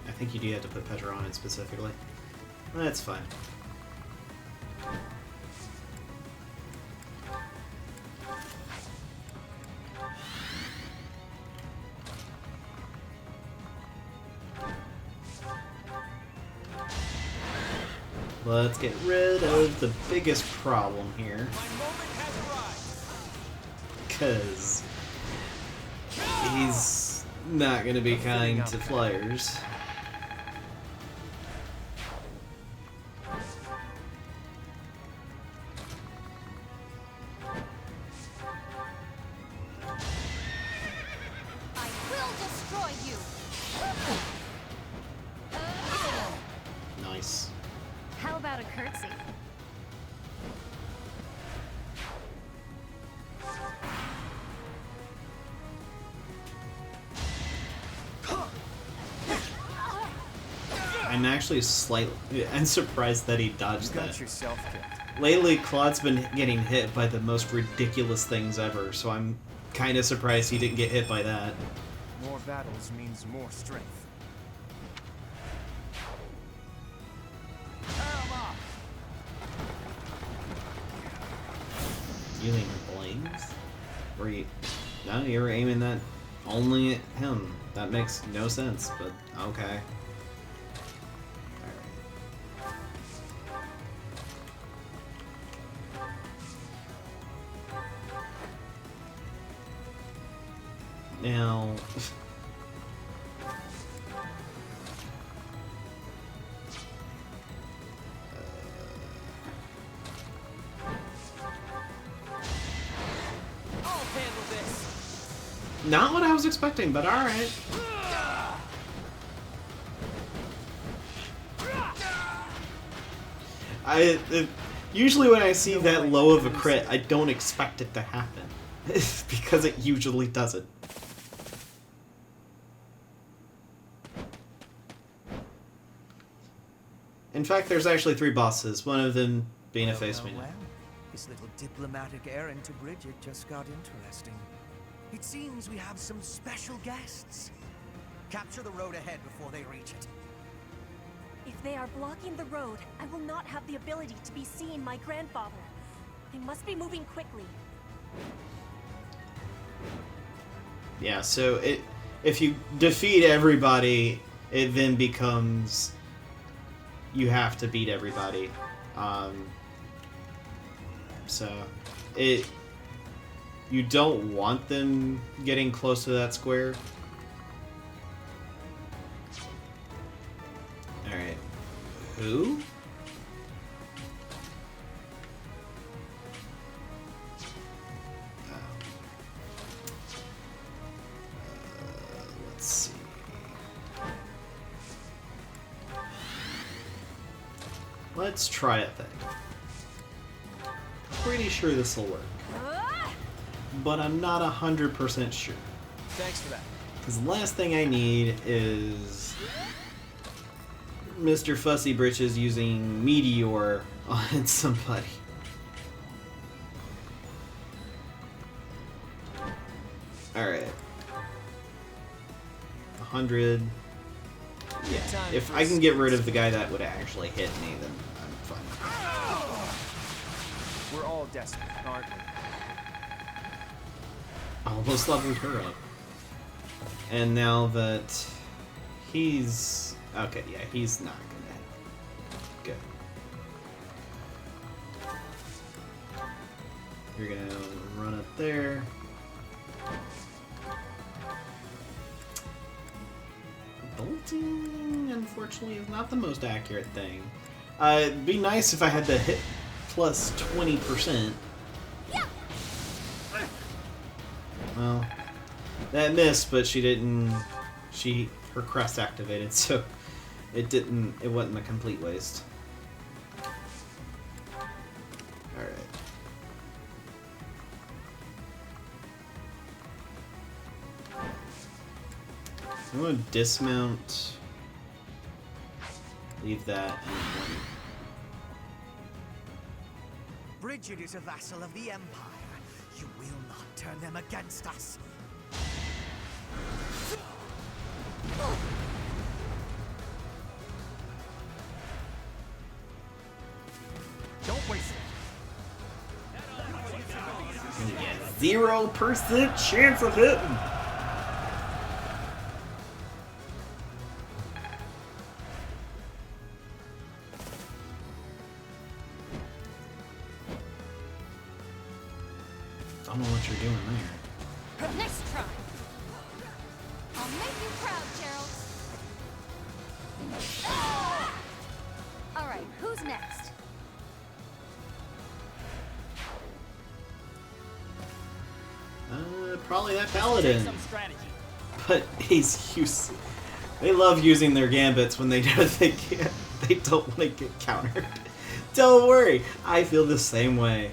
I think you do have to put Petra on it specifically. That's fine. Let's get rid of the biggest problem here. Because he's not going to be kind to flyers. I will destroy you. Nice. How about a curtsy? I'm actually I'm surprised that he dodged You got that. yourself killed. Lately, Claude's been getting hit by the most ridiculous things ever, so I'm kind of surprised he didn't get hit by that. More battles means more strength. You aiming blades? Were you? No, you were aiming that only at him. That makes no sense, but okay. Now, I'll handle this. not what I was expecting, but all right. Usually when I see that low of a crit, I don't expect it to happen because it usually doesn't. In fact, there's actually 3 bosses, one of them being a face menu. Well, this little diplomatic errand to Bridget just got interesting. It seems we have some special guests. Capture the road ahead before they reach it. If they are blocking the road, I will not have the ability to be seeing my grandfather. They must be moving quickly. Yeah, so if you defeat everybody, it then becomes you have to beat everybody. So you don't want them getting close to that square. Alright. Who? Let's see. Let's try it then. Pretty sure this will work. But I'm not 100% sure. Thanks for that. Because the last thing I need is Mr. Fussy Britches using Meteor on somebody. Alright. 100. Yeah, if I can get rid of the guy that would actually hit me, then I'm fine. We're all desperate, aren't we? Almost leveled her up. And now that he's... Okay, yeah, he's not gonna hit. Good. You're gonna run up there. Bolting, unfortunately, is not the most accurate thing. It'd be nice if I had to hit plus 20%. Well, that missed, but she didn't. Her crest activated, so it didn't. It wasn't a complete waste. All right. I'm gonna dismount Leave that. Bridget is a vassal of the Empire. You will not turn them against us. Don't waste it. 0% chance of hitting. Don't know what you're doing there. Next try. I'll make you proud, Gerald. All right, who's next? Probably that paladin. Some strategy. But he's used. They love using their gambits when they know they can't. They don't want to get countered. Don't worry, I feel the same way.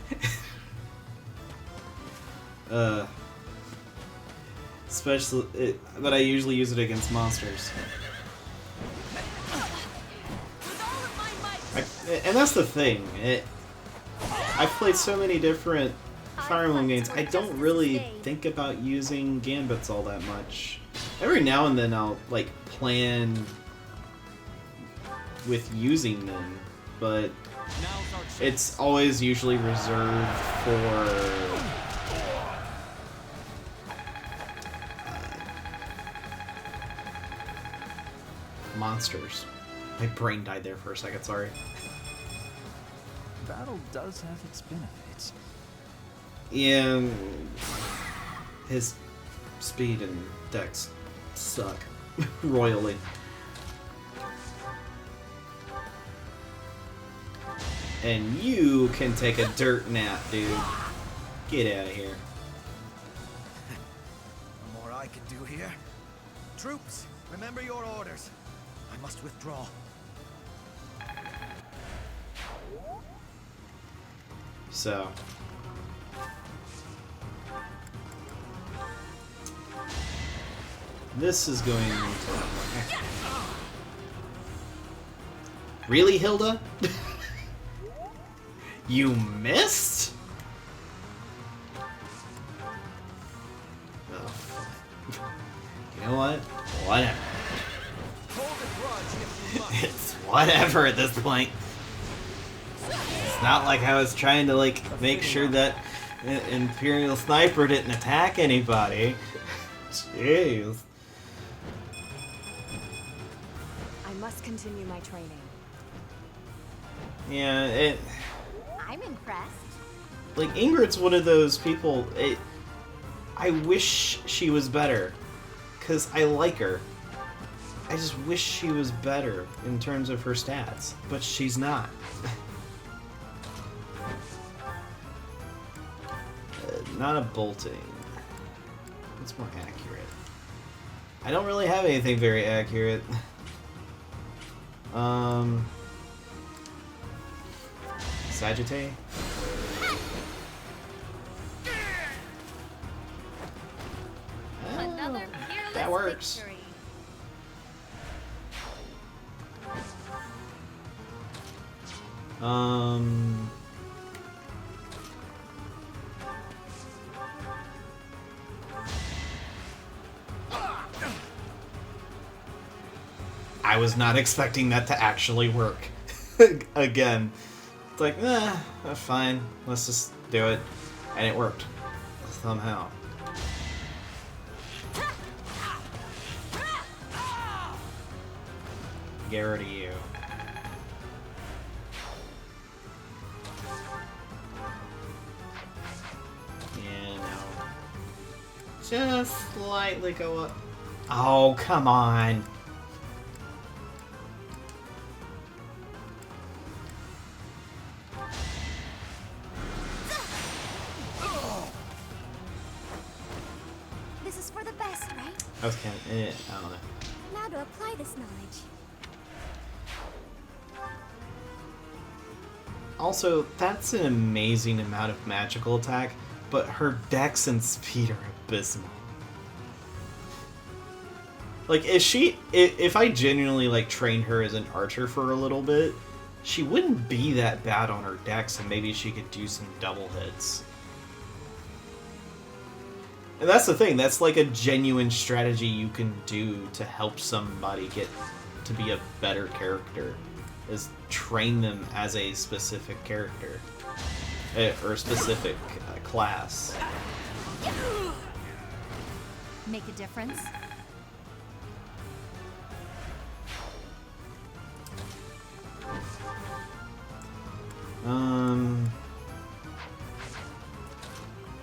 Especially, but I usually use it against monsters. And that's the thing. I've played so many different Fire Emblem games. I don't really think about using gambits all that much. Every now and then I'll like plan with using them, but it's always usually reserved for monsters. My brain died there for a second, sorry. Battle does have its benefits. Yeah, his speed and dex suck royally. And you can take a dirt nap, dude. Get out of here. No more I can do here. Troops, remember your orders. I must withdraw. So. This is going to... Really, Hilda? You missed? Oh, you know what? Whatever. It's whatever at this point. It's not like I was trying to like make sure that Imperial Sniper didn't attack anybody. Jeez. I must continue my training. Yeah, I'm impressed. like Ingrid's one of those people. I wish she was better, cause I like her. I just wish she was better in terms of her stats, but she's not. Not a bolting. What's more accurate? I don't really have anything very accurate. Sagittae? Another That works. victory. I was not expecting that to actually work. Again. It's like, that's fine. Let's just do it. And it worked. Somehow. Get rid of you. Yeah, no. Just slightly go up. Oh, come on. This is for the best, right? I was kind of, I don't know. Now to apply this knowledge. Also, that's an amazing amount of magical attack, but her dex and speed are abysmal. Like, if I genuinely, like, trained her as an archer for a little bit, she wouldn't be that bad on her dex, and maybe she could do some double hits. And that's the thing, that's like a genuine strategy you can do to help somebody get to be a better character, is train them as a specific character, or a specific class. Make a difference?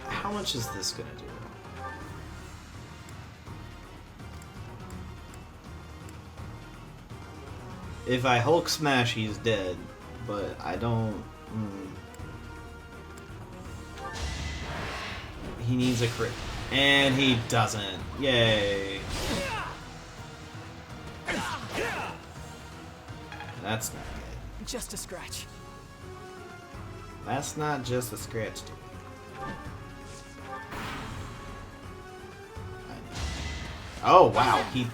How much is this gonna do? If I Hulk smash, he's dead, but I don't... He needs a crit. And he doesn't. Yay. That's not good. Just a scratch. That's not just a scratch, dude. Oh, wow. He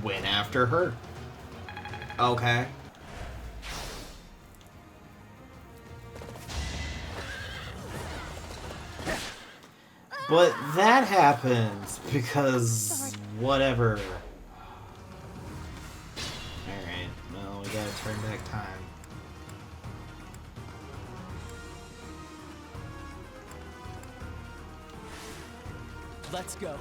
went after her. Okay. But that happens because whatever. Alright, well, we gotta turn back time. Let's go.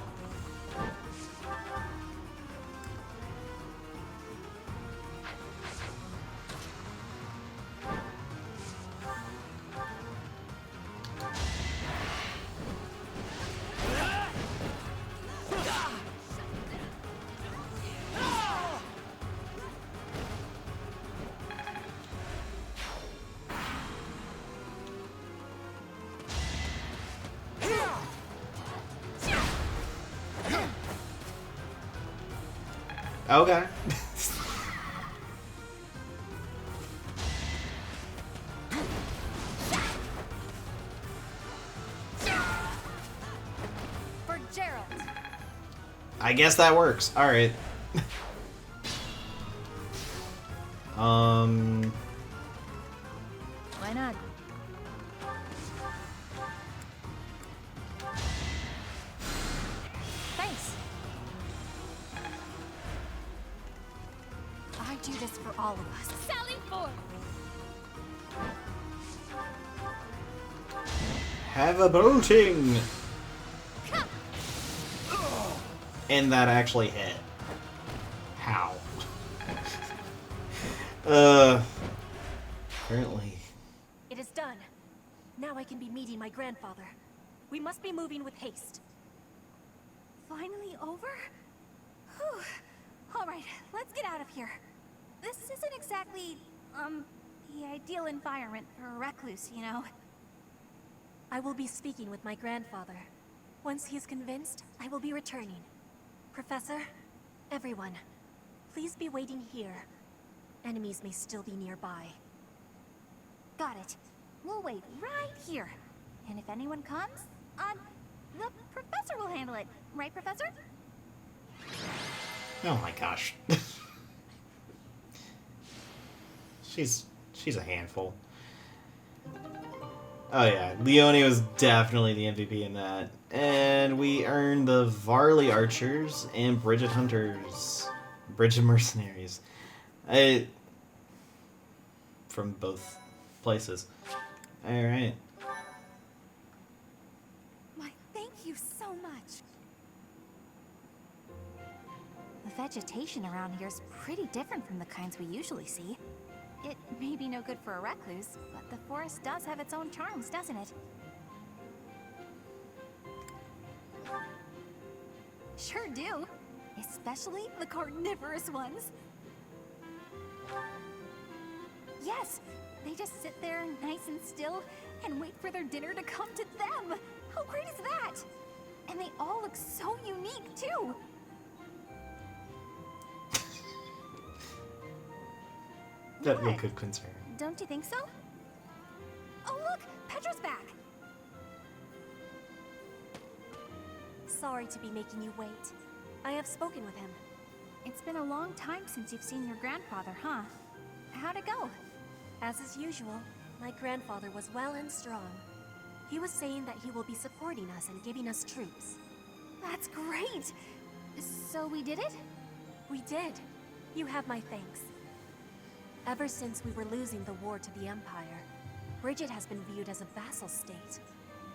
Okay. For Gerald. I guess that works. All right. Why not? Thanks. I do this for all of us. Sally forth! Have a bolting. And that actually hit. How? Apparently. It is done. Now I can be meeting my grandfather. We must be moving with haste. Finally over? Whew. Alright, let's get out of here. This isn't exactly, the ideal environment for a recluse, you know. I will be speaking with my grandfather. Once he is convinced, I will be returning. Professor, everyone, please be waiting here. Enemies may still be nearby. Got it. We'll wait right here. And if anyone comes, the professor will handle it. Right, Professor? Oh my gosh. She's a handful. Oh yeah, Leone was definitely the MVP in that. And we earned the Varley Archers and Bridget Hunters. Bridget Mercenaries. From both places. Alright. Why, thank you so much. The vegetation around here is pretty different from the kinds we usually see. It may be no good for a recluse, but the forest does have its own charms, doesn't it? Sure do. Especially the carnivorous ones. Yes, they just sit there nice and still and wait for their dinner to come to them. How great is that? And they all look so unique, too. That look of concern. Don't you think so? Oh look, Petra's back! sorry to be making you wait. I have spoken with him. It's been a long time since you've seen your grandfather, huh? How'd it go? As is usual, my grandfather was well and strong. He was saying that he will be supporting us and giving us troops. That's great! So we did it? We did. You have my thanks. Ever since we were losing the war to the Empire, Bridget has been viewed as a vassal state.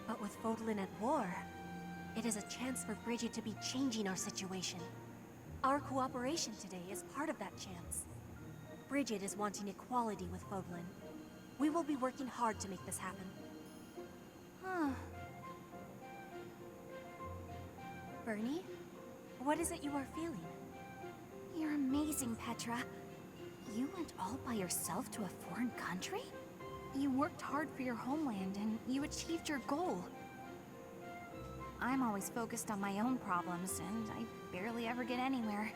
But with Fodlan at war, it is a chance for Bridget to be changing our situation. Our cooperation today is part of that chance. Bridget is wanting equality with Fodlan. We will be working hard to make this happen. Huh. Bernie, what is it you are feeling? You're amazing, Petra. You went all by yourself to a foreign country? You worked hard for your homeland, and you achieved your goal. I'm always focused on my own problems, and I barely ever get anywhere.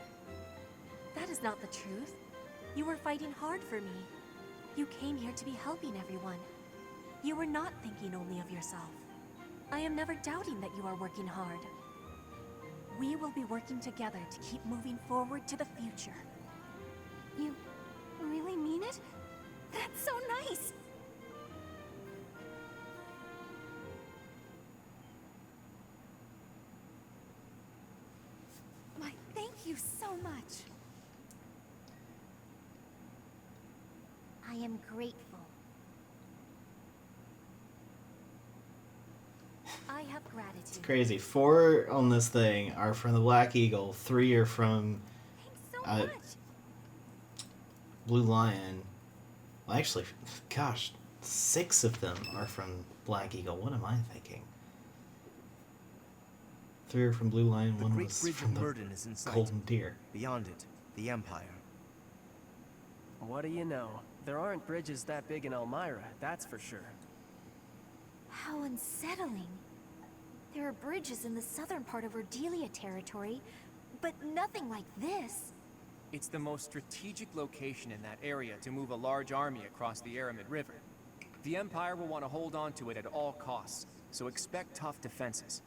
That is not the truth. You were fighting hard for me. You came here to be helping everyone. You were not thinking only of yourself. I am never doubting that you are working hard. We will be working together to keep moving forward to the future. You really mean it? That's so nice! Why, thank you so much. I am grateful. I have gratitude. It's crazy. 4 on this thing are from the Black Eagle. 3 are from Blue Lion. Well, actually, gosh, 6 of them are from Black Eagle. What am I thinking? 3 are from Blue Lion. The 1 Great was Bridge from of the Murden is in sight. Golden Deer. Beyond it, the Empire. What do you know? There aren't bridges that big in Elmira, that's for sure. How unsettling. There are bridges in the southern part of Ordelia territory, but nothing like this. It's the most strategic location in that area to move a large army across the Aramid River. The Empire will want to hold on to it at all costs, so expect tough defenses.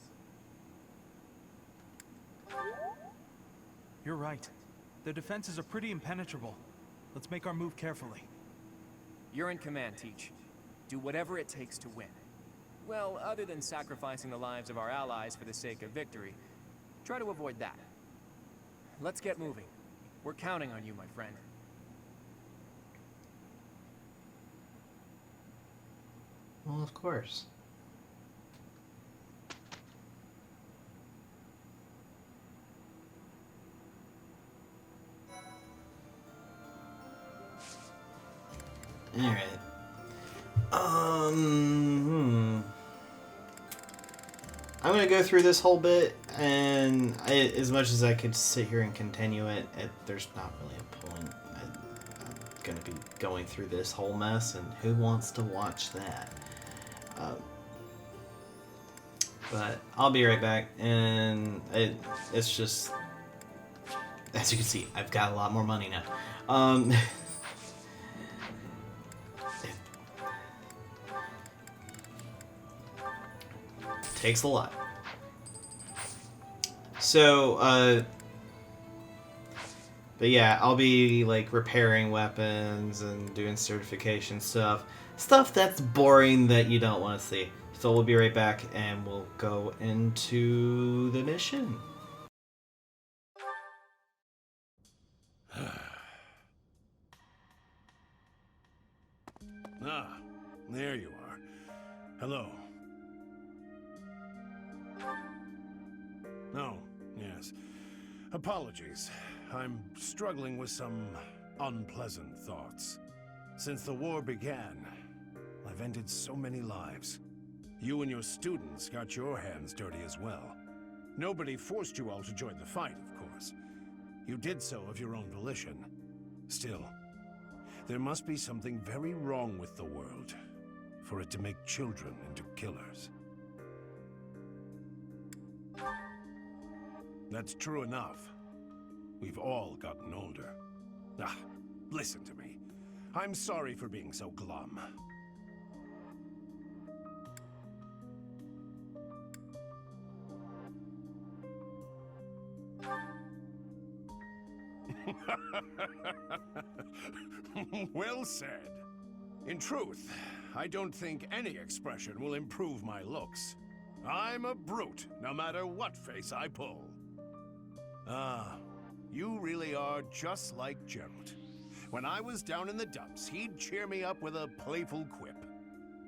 You're right. The defenses are pretty impenetrable. Let's make our move carefully. You're in command, Teach. Do whatever it takes to win. Well, other than sacrificing the lives of our allies for the sake of victory, try to avoid that. Let's get moving. We're counting on you, my friend. Well, of course. Alright. I'm gonna go through this whole bit, and as much as I could sit here and continue it, there's not really a point. I'm gonna be going through this whole mess, and who wants to watch that? But I'll be right back, and it's just, as you can see, I've got a lot more money now. Takes a lot. So, but yeah, I'll be like repairing weapons and doing certification stuff. Stuff that's boring that you don't want to see. So we'll be right back and we'll go into the mission. Ah, there you are. Hello. Oh, yes. Apologies. I'm struggling with some unpleasant thoughts. Since the war began, I've ended so many lives. You and your students got your hands dirty as well. Nobody forced you all to join the fight, of course. You did so of your own volition. Still, there must be something very wrong with the world for it to make children into killers. That's true enough. We've all gotten older. Ah, listen to me. I'm sorry for being so glum. Well said. In truth, I don't think any expression will improve my looks. I'm a brute, no matter what face I pull. Ah, you really are just like Gerald. When I was down in the dumps, he'd cheer me up with a playful quip.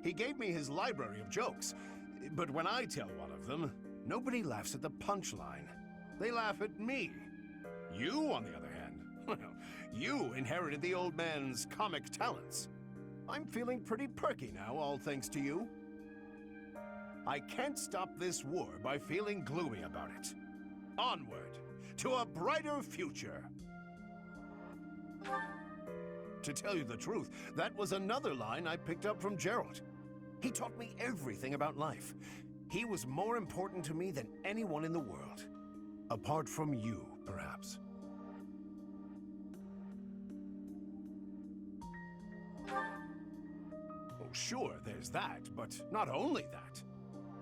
He gave me his library of jokes, but when I tell one of them, nobody laughs at the punchline. They laugh at me. You, on the other hand, well, you inherited the old man's comic talents. I'm feeling pretty perky now, all thanks to you. I can't stop this war by feeling gloomy about it. Onward, to a brighter future. To tell you the truth, that was another line I picked up from Gerald. He taught me everything about life. He was more important to me than anyone in the world. Apart from you, perhaps. Oh, sure, there's that, but not only that.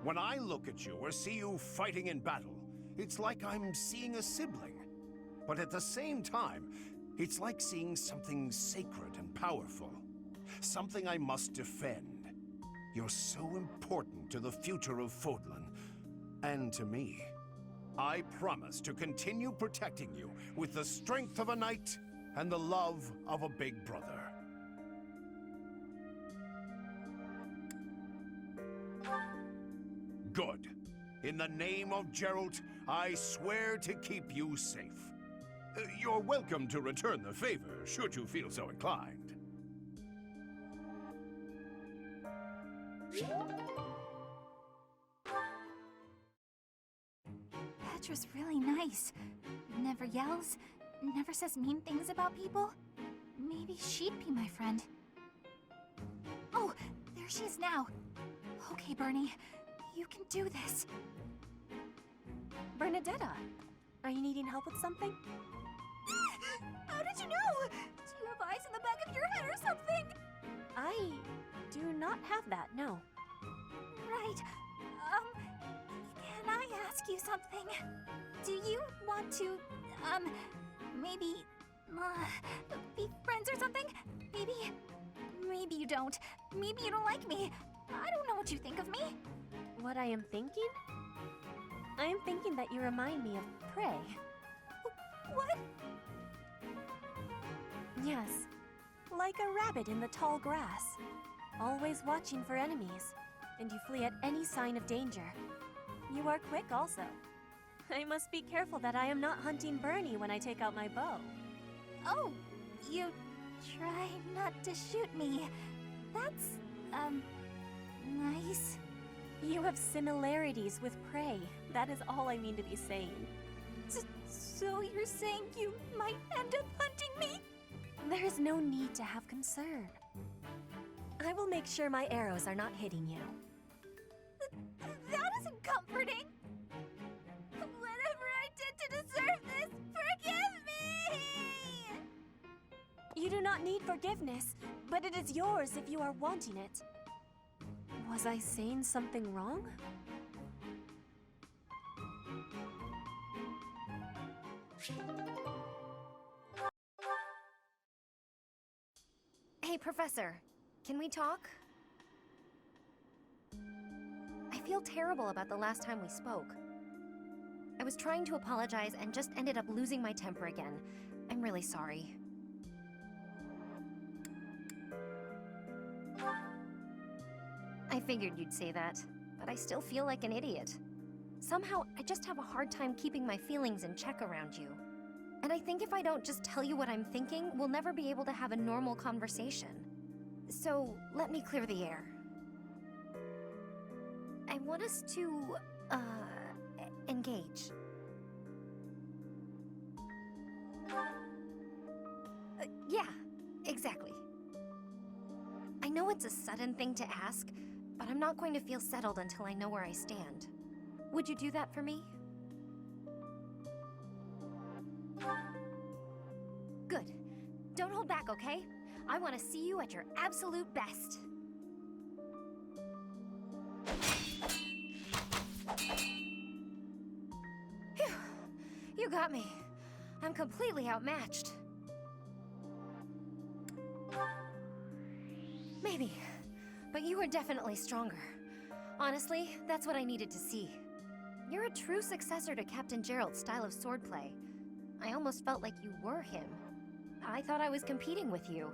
When I look at you or see you fighting in battle, it's like I'm seeing a sibling. But at the same time, it's like seeing something sacred and powerful. Something I must defend. You're so important to the future of Fodlan, and to me. I promise to continue protecting you with the strength of a knight and the love of a big brother. Good. In the name of Gerald, I swear to keep you safe. You're welcome to return the favor, should you feel so inclined. Petra's really nice. Never yells, never says mean things about people. Maybe she'd be my friend. Oh, there she is now. Okay, Bernie, you can do this. Bernadetta, are you needing help with something? How did you know? Do you have eyes in the back of your head or something? I do not have that, no. Right. Can I ask you something? Do you want to, maybe, be friends or something? Maybe you don't. Maybe you don't like me. I don't know what you think of me. What I am thinking? I am thinking that you remind me of prey. What? Yes, like a rabbit in the tall grass. Always watching for enemies, and you flee at any sign of danger. You are quick also. I must be careful that I am not hunting Bernie when I take out my bow. Oh, you try not to shoot me. That's, nice. You have similarities with prey. That is all I mean to be saying. So you're saying you might end up hunting me? There is no need to have concern. I will make sure my arrows are not hitting you. That isn't comforting. Whatever I did to deserve this, forgive me! You do not need forgiveness, but it is yours if you are wanting it. Was I saying something wrong? Hey, Professor. Can we talk? I feel terrible about the last time we spoke. I was trying to apologize and just ended up losing my temper again. I'm really sorry. I figured you'd say that, but I still feel like an idiot. Somehow, I just have a hard time keeping my feelings in check around you. And I think if I don't just tell you what I'm thinking, we'll never be able to have a normal conversation. So, let me clear the air. I want us to, engage. Yeah, exactly. I know it's a sudden thing to ask, but I'm not going to feel settled until I know where I stand. Would you do that for me? Good. Don't hold back, okay? I want to see you at your absolute best. Phew. You got me. I'm completely outmatched. You are definitely stronger. Honestly, that's what I needed to see. You're a true successor to Captain Gerald's style of swordplay. I almost felt like you were him. I thought I was competing with you.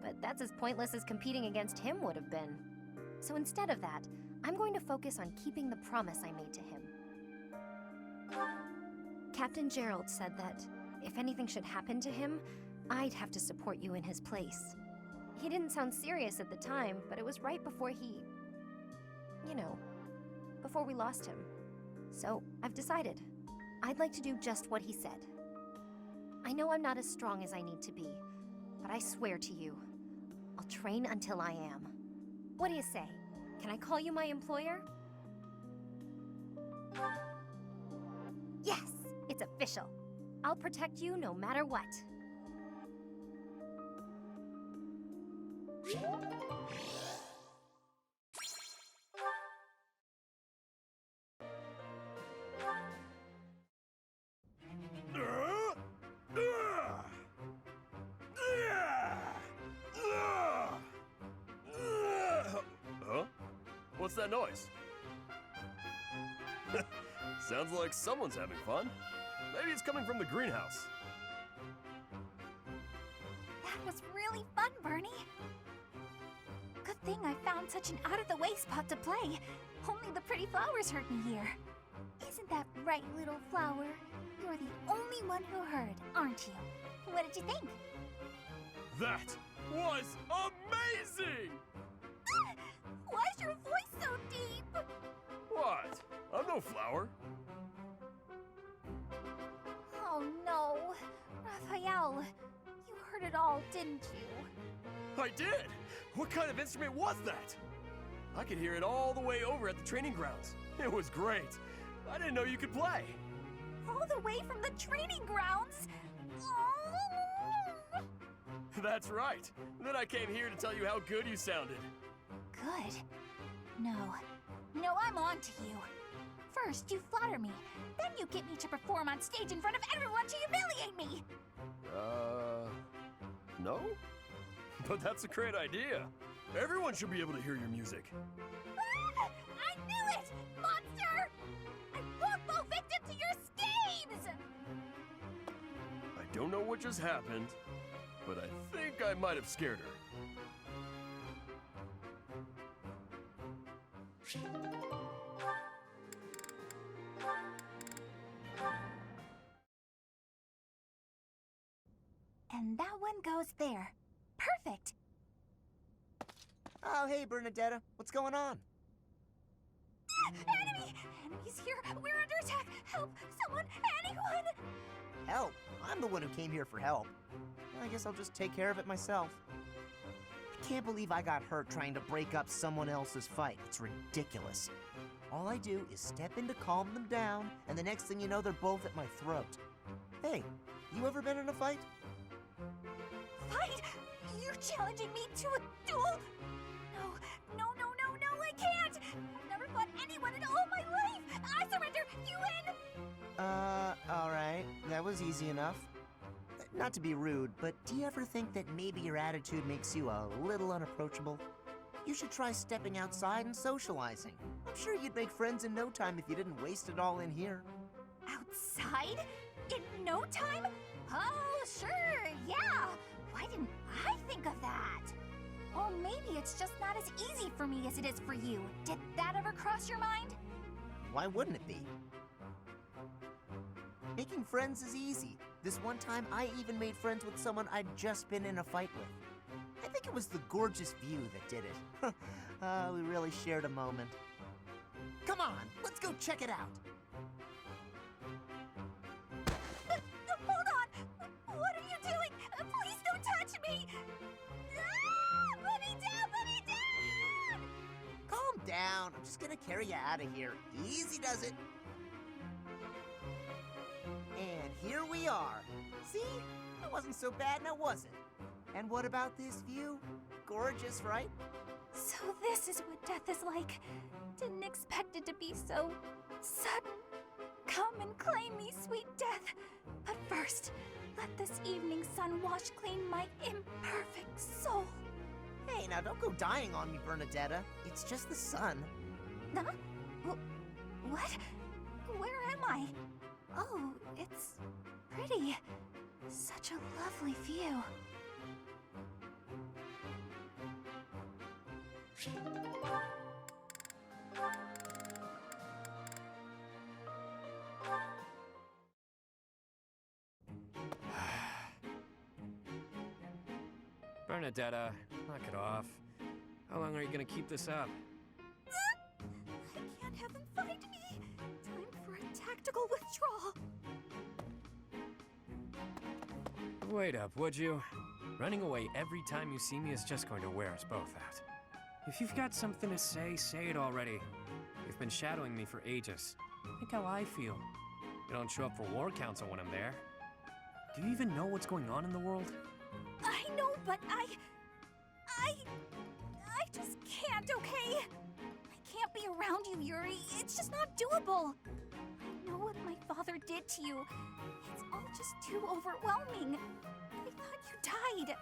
But that's as pointless as competing against him would have been. So instead of that, I'm going to focus on keeping the promise I made to him. Captain Gerald said that if anything should happen to him, I'd have to support you in his place. He didn't sound serious at the time, but it was right before he... you know, before we lost him. So I've decided. I'd like to do just what he said. I know I'm not as strong as I need to be, but I swear to you, I'll train until I am. What do you say? Can I call you my employer? Yes, it's official. I'll protect you no matter what. Huh? What's that noise? Sounds like someone's having fun. Maybe it's coming from the greenhouse. That was really fun, Bernie. Good thing I found such an out-of-the-way spot to play. Only the pretty flowers heard me here. Isn't that right, little flower? You're the only one who heard, aren't you? What did you think? That was amazing! Why's your voice so deep? What? I'm no flower. Oh no. Raphael, you heard it all, didn't you? I did! What kind of instrument was that? I could hear it all the way over at the training grounds. It was great. I didn't know you could play. All the way from the training grounds? Oh. That's right. Then I came here to tell you how good you sounded. Good. No, I'm on to you. First, you flatter me. Then you get me to perform on stage in front of everyone to humiliate me. No? But that's a great idea. Everyone should be able to hear your music. Ah, I knew it! Monster! I won't fall victim to your schemes! I don't know what just happened, but I think I might have scared her. And that one goes there. Perfect! Oh, hey, Bernadetta. What's going on? Enemy! Enemies here! We're under attack! Help! Someone! Anyone! Help? I'm the one who came here for help. I guess I'll just take care of it myself. I can't believe I got hurt trying to break up someone else's fight. It's ridiculous. All I do is step in to calm them down, and the next thing you know, they're both at my throat. Hey, you ever been in a fight? Fight? You're challenging me to a duel? No, I can't! I've never fought anyone in all my life! I surrender! You win! Alright. That was easy enough. Not to be rude, but do you ever think that maybe your attitude makes you a little unapproachable? You should try stepping outside and socializing. I'm sure you'd make friends in no time if you didn't waste it all in here. Outside? In no time? Oh, sure, yeah! Why didn't I think of that? Or maybe it's just not as easy for me as it is for you. Did that ever cross your mind? Why wouldn't it be? Making friends is easy. This one time, I even made friends with someone I'd just been in a fight with. I think it was the gorgeous view that did it. We really shared a moment. Come on, let's go check it out. Hold on! What are you doing? Please don't touch me! Ah! Put me down! Put me down! Calm down. I'm just gonna carry you out of here. Easy does it. And here we are. See? It wasn't so bad now, was it? And what about this view? Gorgeous, right? So this is what death is like. Didn't expect it to be so sudden. Come and claim me, sweet death. But first, let this evening sun wash clean my imperfect soul. Hey, now don't go dying on me, Bernadetta. It's just the sun. Huh? What? Where am I? Oh, it's pretty. Such a lovely view. Bernadetta, knock it off. How long are you gonna keep this up? I can't have him find me. Time for a tactical withdrawal. Wait up, would you? Running away every time you see me is just going to wear us both out. If you've got something to say, say it already. You've been shadowing me for ages. Think how I feel. You don't show up for war council when I'm there. Do you even know what's going on in the world? I know, but I just can't, okay? I can't be around you, Yuri. It's just not doable. I know what my father did to you. It's all just too overwhelming. I thought you died.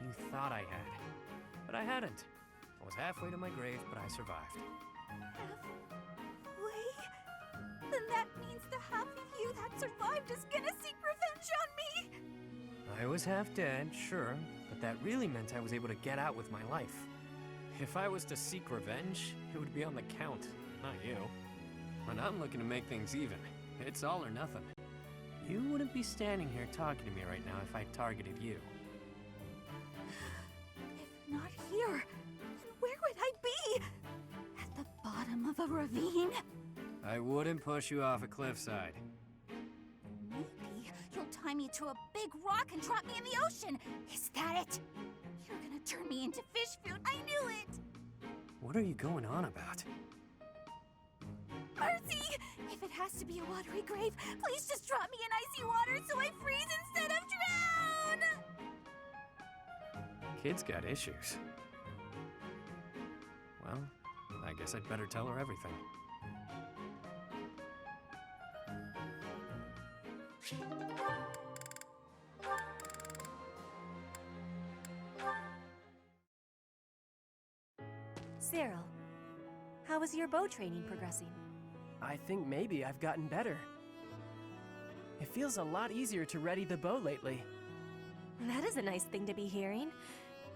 You thought I had. But I hadn't. I was halfway to my grave, but I survived. Halfway? Then that means the half of you that survived is gonna seek revenge on me! I was half dead, sure, but that really meant I was able to get out with my life. If I was to seek revenge, it would be on the Count, not you. But I'm looking to make things even. It's all or nothing. You wouldn't be standing here talking to me right now if I targeted you. If not here, then where would I be? At the bottom of a ravine? I wouldn't push you off a cliffside. Maybe you'll tie me to a big rock and drop me in the ocean. Is that it? You're gonna turn me into fish food. I knew it! What are you going on about? Mercy! If it has to be a watery grave, please just drop me in icy water so I freeze instead of drown! Kid's got issues. Well, I guess I'd better tell her everything. Cyril, how is your bow training progressing? I think maybe I've gotten better. It feels a lot easier to ready the bow lately. That is a nice thing to be hearing.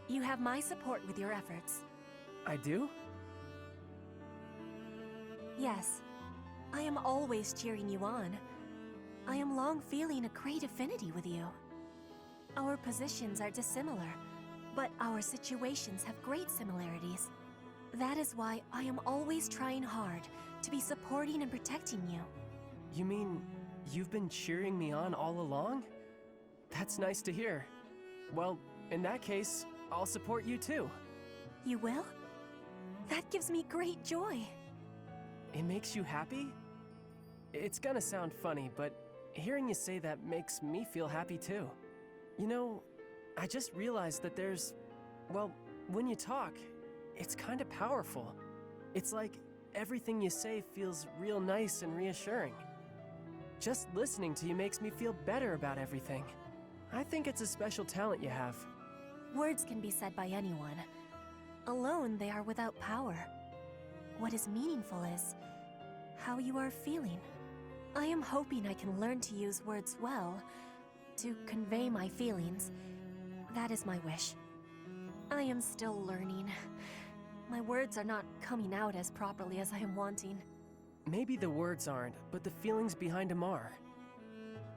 You have my support with your efforts. I do? Yes. I am always cheering you on. I am long feeling a great affinity with you. Our positions are dissimilar, but our situations have great similarities. That is why I am always trying hard to be supporting and protecting you. You mean you've been cheering me on all along? That's nice to hear. Well, in that case, I'll support you too. You will? That gives me great joy. It makes you happy? It's gonna sound funny, but hearing you say that makes me feel happy too. You know, I just realized that well, when you talk, it's kind of powerful. It's like everything you say feels real nice and reassuring. Just listening to you makes me feel better about everything. I think it's a special talent you have. Words can be said by anyone. Alone, they are without power. What is meaningful is how you are feeling. I am hoping I can learn to use words well, to convey my feelings. That is my wish. I am still learning. My words are not coming out as properly as I am wanting. Maybe the words aren't, but the feelings behind them are.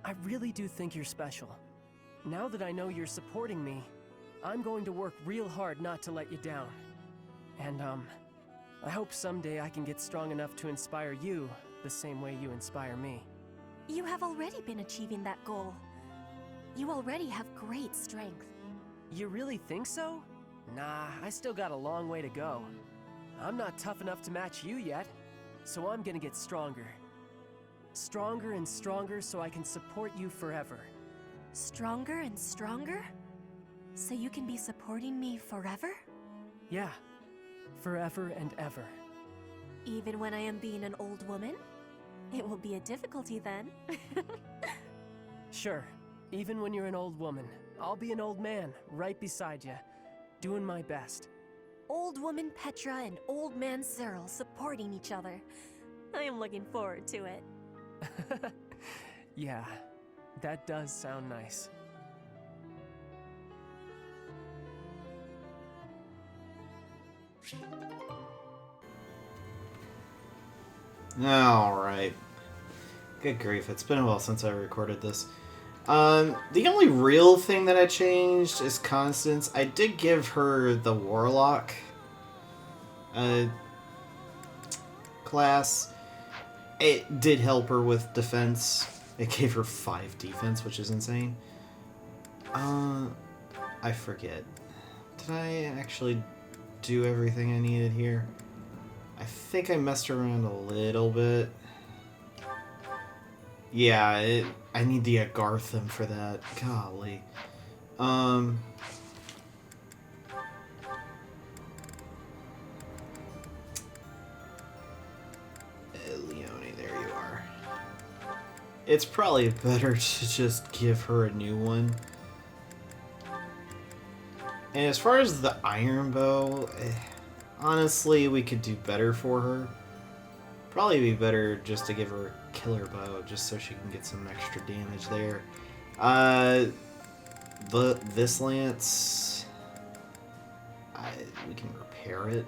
I really do think you're special. Now that I know you're supporting me, I'm going to work real hard not to let you down. And, I hope someday I can get strong enough to inspire you the same way you inspire me. You have already been achieving that goal. You already have great strength. You really think so? Nah, I still got a long way to go. I'm not tough enough to match you yet, so I'm gonna get stronger. Stronger and stronger so I can support you forever. Stronger and stronger? So you can be supporting me forever? Yeah, forever and ever. Even when I am being an old woman? It will be a difficulty then. Sure, even when you're an old woman, I'll be an old man right beside you. doing my best. Old woman Petra and old man Cyril supporting each other. I am looking forward to it. Yeah, that does sound nice. Alright. Good grief, it's been a while since I recorded this. The only real thing that I changed is Constance. I did give her the Warlock class. It did help her with defense. It gave her 5 defense, which is insane. I forget. Did I actually do everything I needed here? I think I messed around a little bit. Yeah, I need the Agartham for that. Golly. Leone, there you are. It's probably better to just give her a new one. And as far as the Iron Bow, honestly, we could do better for her. Probably be better just to give her a killer bow, just so she can get some extra damage there. This lance, we can repair it.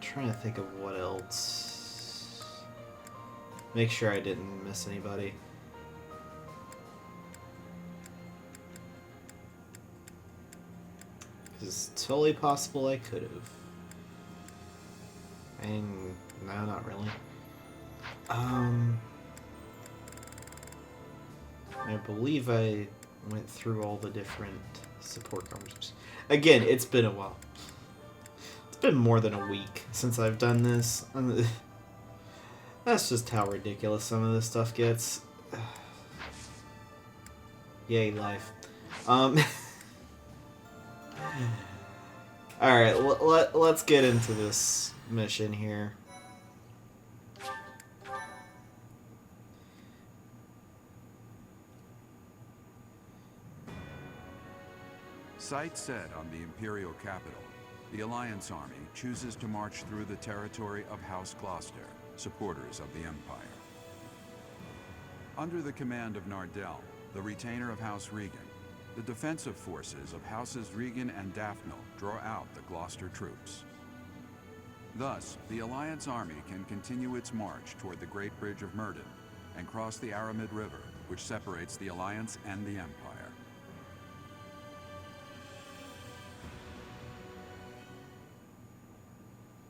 Trying to think of what else. Make sure I didn't miss anybody. It's totally possible I could have. And no, not really. I believe I went through all the different support conversations. Again, it's been a while. It's been more than a week since I've done this. That's just how ridiculous some of this stuff gets. Yay, life. Alright, let's get into this mission here. Sight set on the Imperial capital, the Alliance army chooses to march through the territory of House Gloucester, supporters of the Empire. Under the command of Nardell, the retainer of House Regan, the defensive forces of Houses Regan and Daphne draw out the Gloucester troops. Thus, the Alliance army can continue its march toward the Great Bridge of Myrddin and cross the Aramid River, which separates the Alliance and the Empire.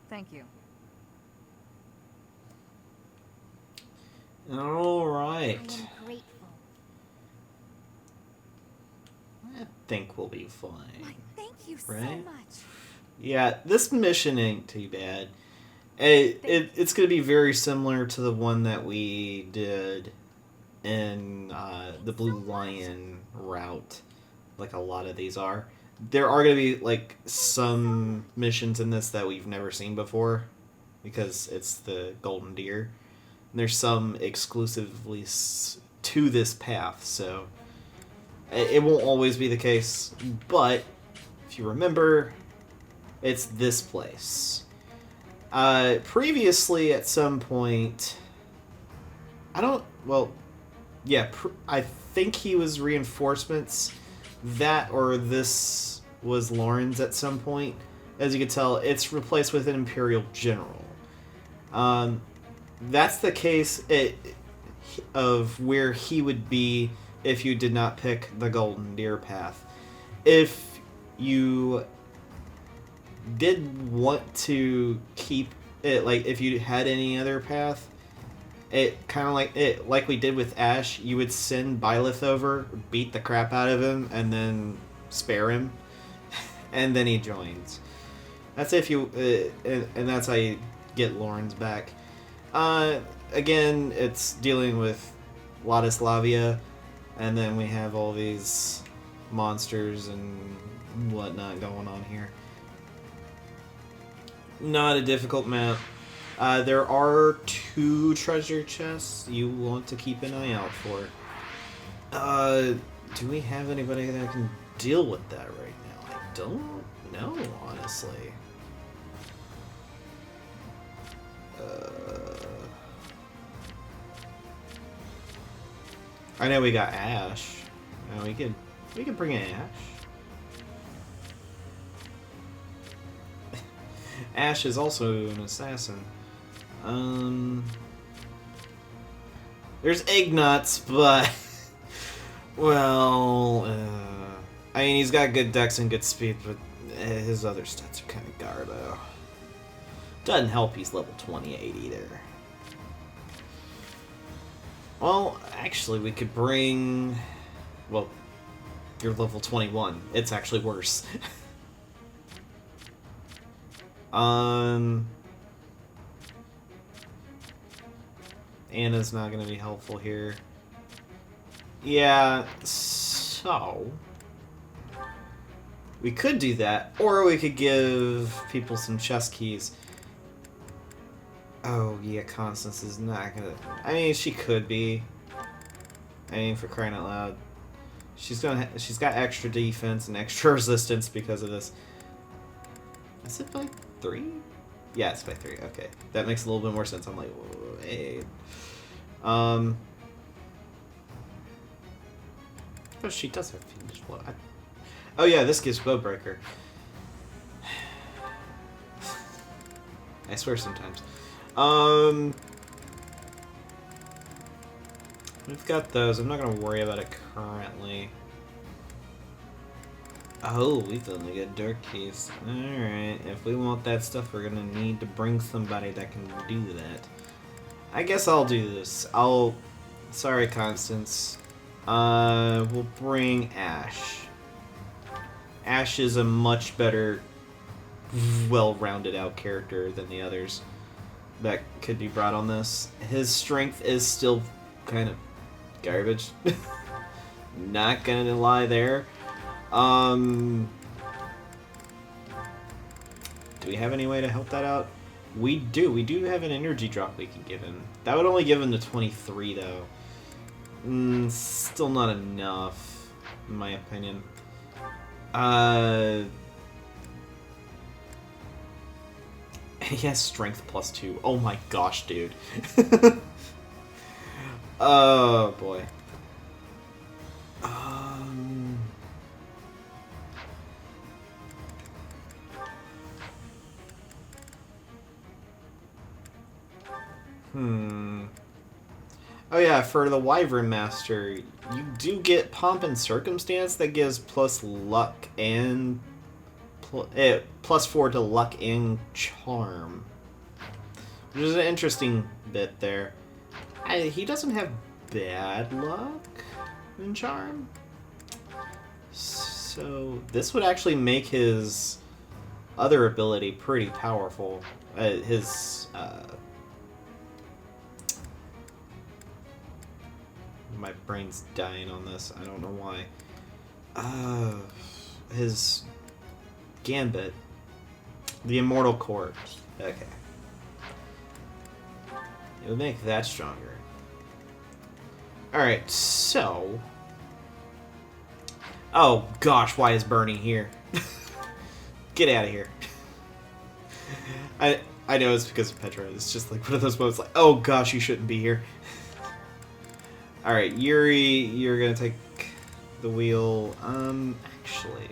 Thank you. Alright. I am grateful. I think we'll be fine. Thank you so right? much. Yeah, this mission ain't too bad. It's going to be very similar to the one that we did in the Blue Lion route, like a lot of these are. There are going to be like some missions in this that we've never seen before, because it's the Golden Deer. And there's some exclusively to this path, so it won't always be the case. But if you remember, it's this place. Previously, at some point, I think he was reinforcements. That or this was Lauren's at some point. As you can tell, it's replaced with an Imperial General. That's the case of where he would be if you did not pick the Golden Deer path. If you did want to keep it, like if you had any other path, it kind of like we did with Ash, you would send Byleth over, beat the crap out of him, and then spare him, and then he joins. That's if you, and that's how you get Lauren's back. Again, it's dealing with Ladislavia, and then we have all these monsters and whatnot going on here. Not a difficult map. There are 2 treasure chests you want to keep an eye out for. Do we have anybody that can deal with that right now? I don't know, honestly. I know we got Ash. We can bring in Ash. Ash is also an assassin. There's Ignuts, but well, I mean he's got good dex and good speed, but his other stats are kind of garbo. Doesn't help he's level 28 either. Well, actually, we could bring... Well, you're level 21. It's actually worse. Anna's not going to be helpful here. Yeah, so... we could do that, or we could give people some chest keys. Oh, yeah, Constance is not gonna... I mean, she could be. I mean, for crying out loud. She's got extra defense and extra resistance because of this. Is it by 3? Yeah, it's by 3. Okay. That makes a little bit more sense. I'm like, whoa, hey. Oh, she does have fiendish blow. Oh, yeah, this gives Bowbreaker. I swear sometimes. We've got those. I'm not going to worry about it currently. Oh, we've only got Dark Keys. Alright, if we want that stuff, we're going to need to bring somebody that can do that. I guess I'll do this. Sorry, Constance. We'll bring Ash. Ash is a much better, well-rounded out character than the others that could be brought on this. His strength is still kind of garbage. Not gonna lie there. Do we have any way to help that out? We do. We do have an energy drop we can give him. That would only give him to 23 though. Still not enough, in my opinion. He has strength +2. Oh my gosh, dude. Oh boy. Oh yeah, for the Wyvern Master, you do get Pomp and Circumstance that gives plus luck and +4 to luck and charm, which is an interesting bit there. He doesn't have bad luck and charm, so this would actually make his other ability pretty powerful. My brain's dying on this. I don't know why. His Gambit. The Immortal Corpse. Okay. It would make that stronger. Alright, so... Oh, gosh, why is Bernie here? Get out of here. I know it's because of Petra. It's just like one of those moments like, oh, gosh, you shouldn't be here. Alright, Yuri, you're gonna take the wheel. Actually...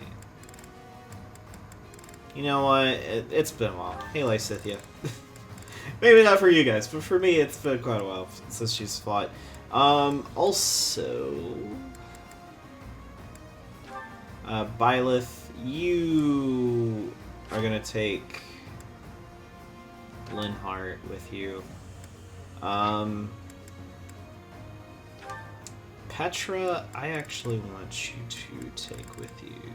You know what? It's been a while. Hey, Lysithia. Maybe not for you guys, but for me, it's been quite a while since she's fought. Also... Byleth, you are gonna take Linhardt with you. Petra, I actually want you to take with you.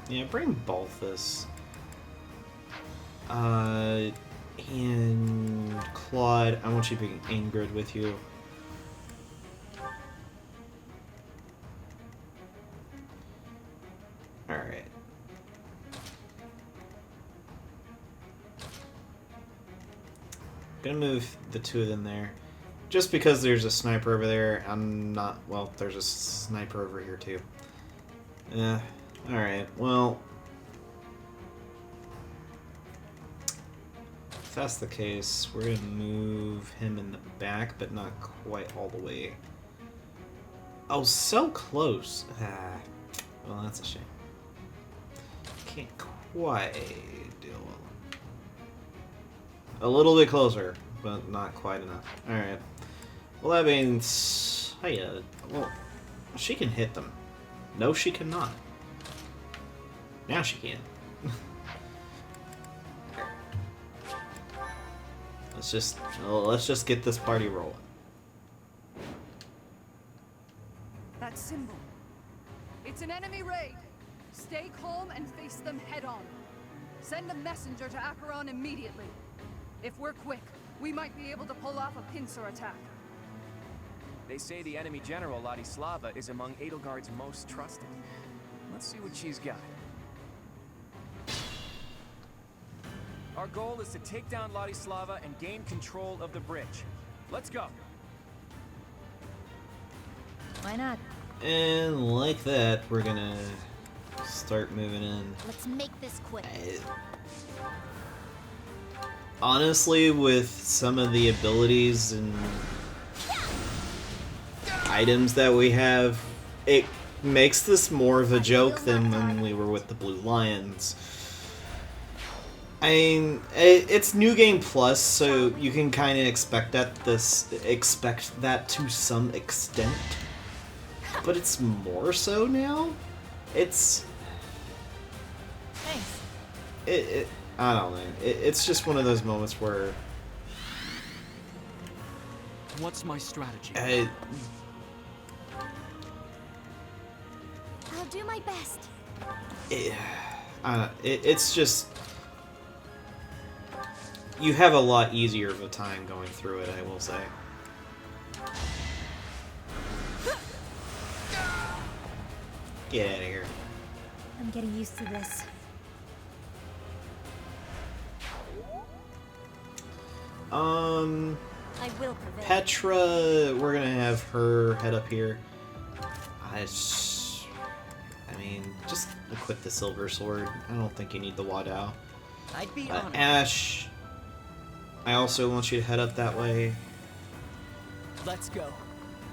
Yeah, bring Balthus. And Claude, I want you to bring Ingrid with you. Gonna move the two of them there. Just because there's a sniper over there, I'm not... Well, there's a sniper over here too. Alright, well... If that's the case, we're gonna move him in the back, but not quite all the way. Oh, so close! Well, that's a shame. Can't quite do it. A little bit closer, but not quite enough. Alright. Well, that means... Hey, well, she can hit them. No, she cannot. Now she can. Let's just get this party rolling. That symbol. It's an enemy raid. Stay calm and face them head on. Send a messenger to Acheron immediately. If we're quick, we might be able to pull off a pincer attack. They say the enemy general, Ladislava, is among Edelgard's most trusted. Let's see what she's got. Our goal is to take down Ladislava and gain control of the bridge. Let's go. Why not? And like that, we're gonna start moving in. Let's make this quick. Honestly, with some of the abilities and items that we have, it makes this more of a joke than when we were with the Blue Lions. I mean, it's New Game Plus, so you can kind of expect that to some extent. But it's more so now. It's Thanks. I don't know. It's just one of those moments where. What's my strategy? I'll do my best. It's just. You have a lot easier of a time going through it, I will say. Get out of here. I'm getting used to this. I will prevail. Petra, we're gonna have her head up here. I mean, just equip the silver sword. I don't think you need the Wadao. I'd be honored. Ash, I also want you to head up that way. Let's go.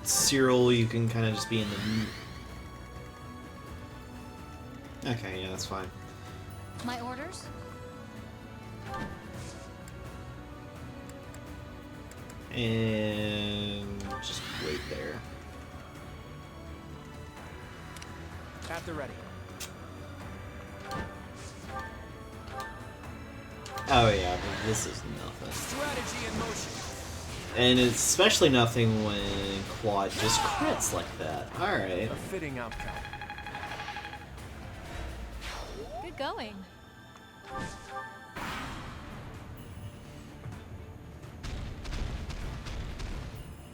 Cyril, you can kind of just be in the... Okay, yeah, that's fine. My orders? And just wait there. At the ready. Oh yeah, but this is nothing. Strategy in motion. And it's especially nothing when Claude just crits like that. Alright. A fitting outcome. Good going.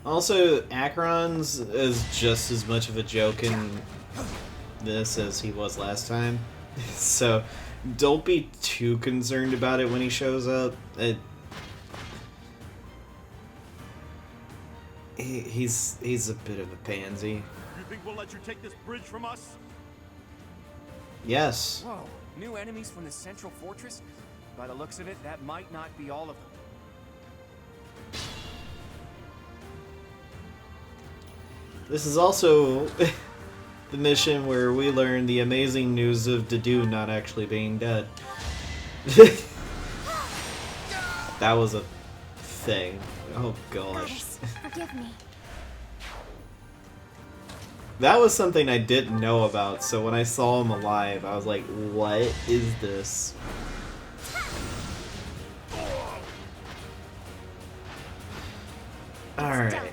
Also, Acheron's is just as much of a joke in this as he was last time. So, don't be too concerned about it when he shows up. He's a bit of a pansy. You think we'll let you take this bridge from us? Yes. Whoa, new enemies from the central fortress? By the looks of it, that might not be all of them. This is also the mission where we learn the amazing news of Dedue not actually being dead. That was a thing. Oh gosh. Forgive me. That was something I didn't know about, so when I saw him alive, I was like, what is this? Alright.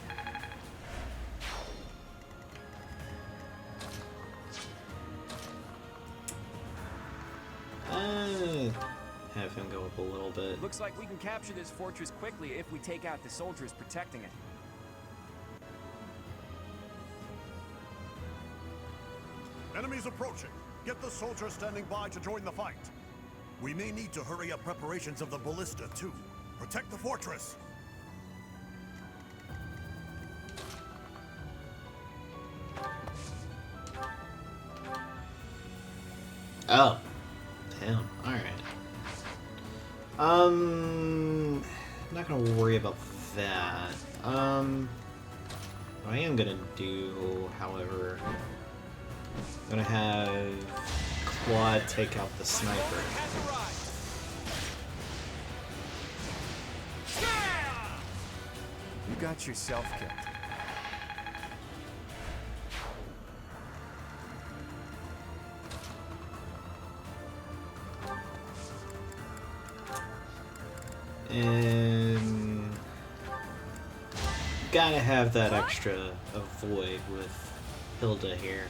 Have him go up a little bit. Looks like we can capture this fortress quickly if we take out the soldiers protecting it. Enemies approaching. Get the soldiers standing by to join the fight. We may need to hurry up preparations of the ballista, too. Protect the fortress. Oh. Damn. Alright. I'm not gonna worry about that. What I am gonna do, however, I'm gonna have Claude take out the sniper. You got yourself killed. And gotta have that extra avoid with Hilda here.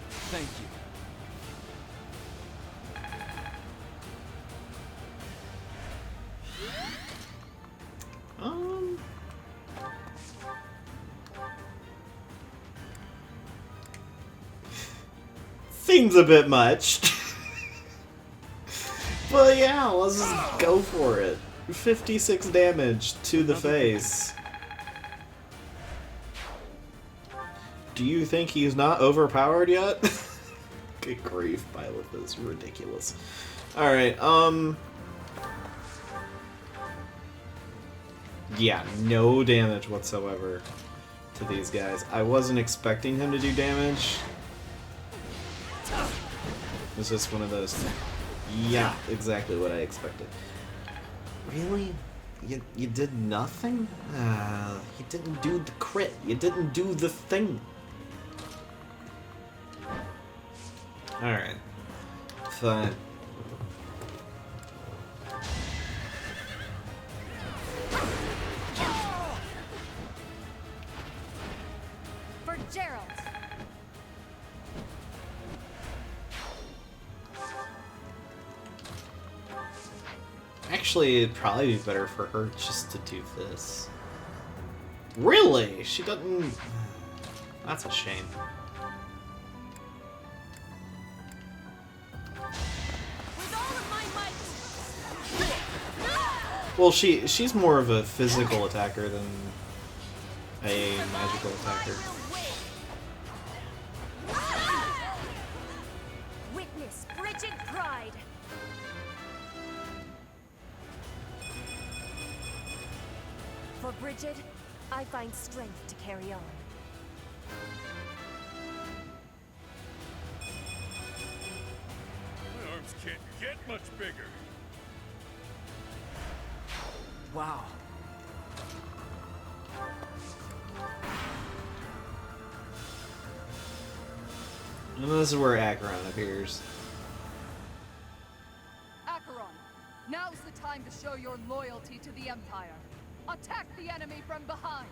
Thank you. Seems a bit much. But yeah, let's just go for it. 56 damage to the face. Do you think he's not overpowered yet? Good grief, Violet is ridiculous. Alright, yeah, no damage whatsoever to these guys. I wasn't expecting him to do damage. It's just one of those. Yeah, exactly what I expected. Really? You did nothing? You didn't do the crit. You didn't do the thing. Alright. Fine. For Gerald. Actually, it'd probably be better for her just to do this. Really? She doesn't... That's a shame. Well, she's more of a physical attacker than a magical attacker. Witness frigid pride. For Bridget, I find strength to carry on. My arms can't get much bigger. Wow. And this is where Acheron appears. Acheron, now's the time to show your loyalty to the Empire. Attack the enemy from behind.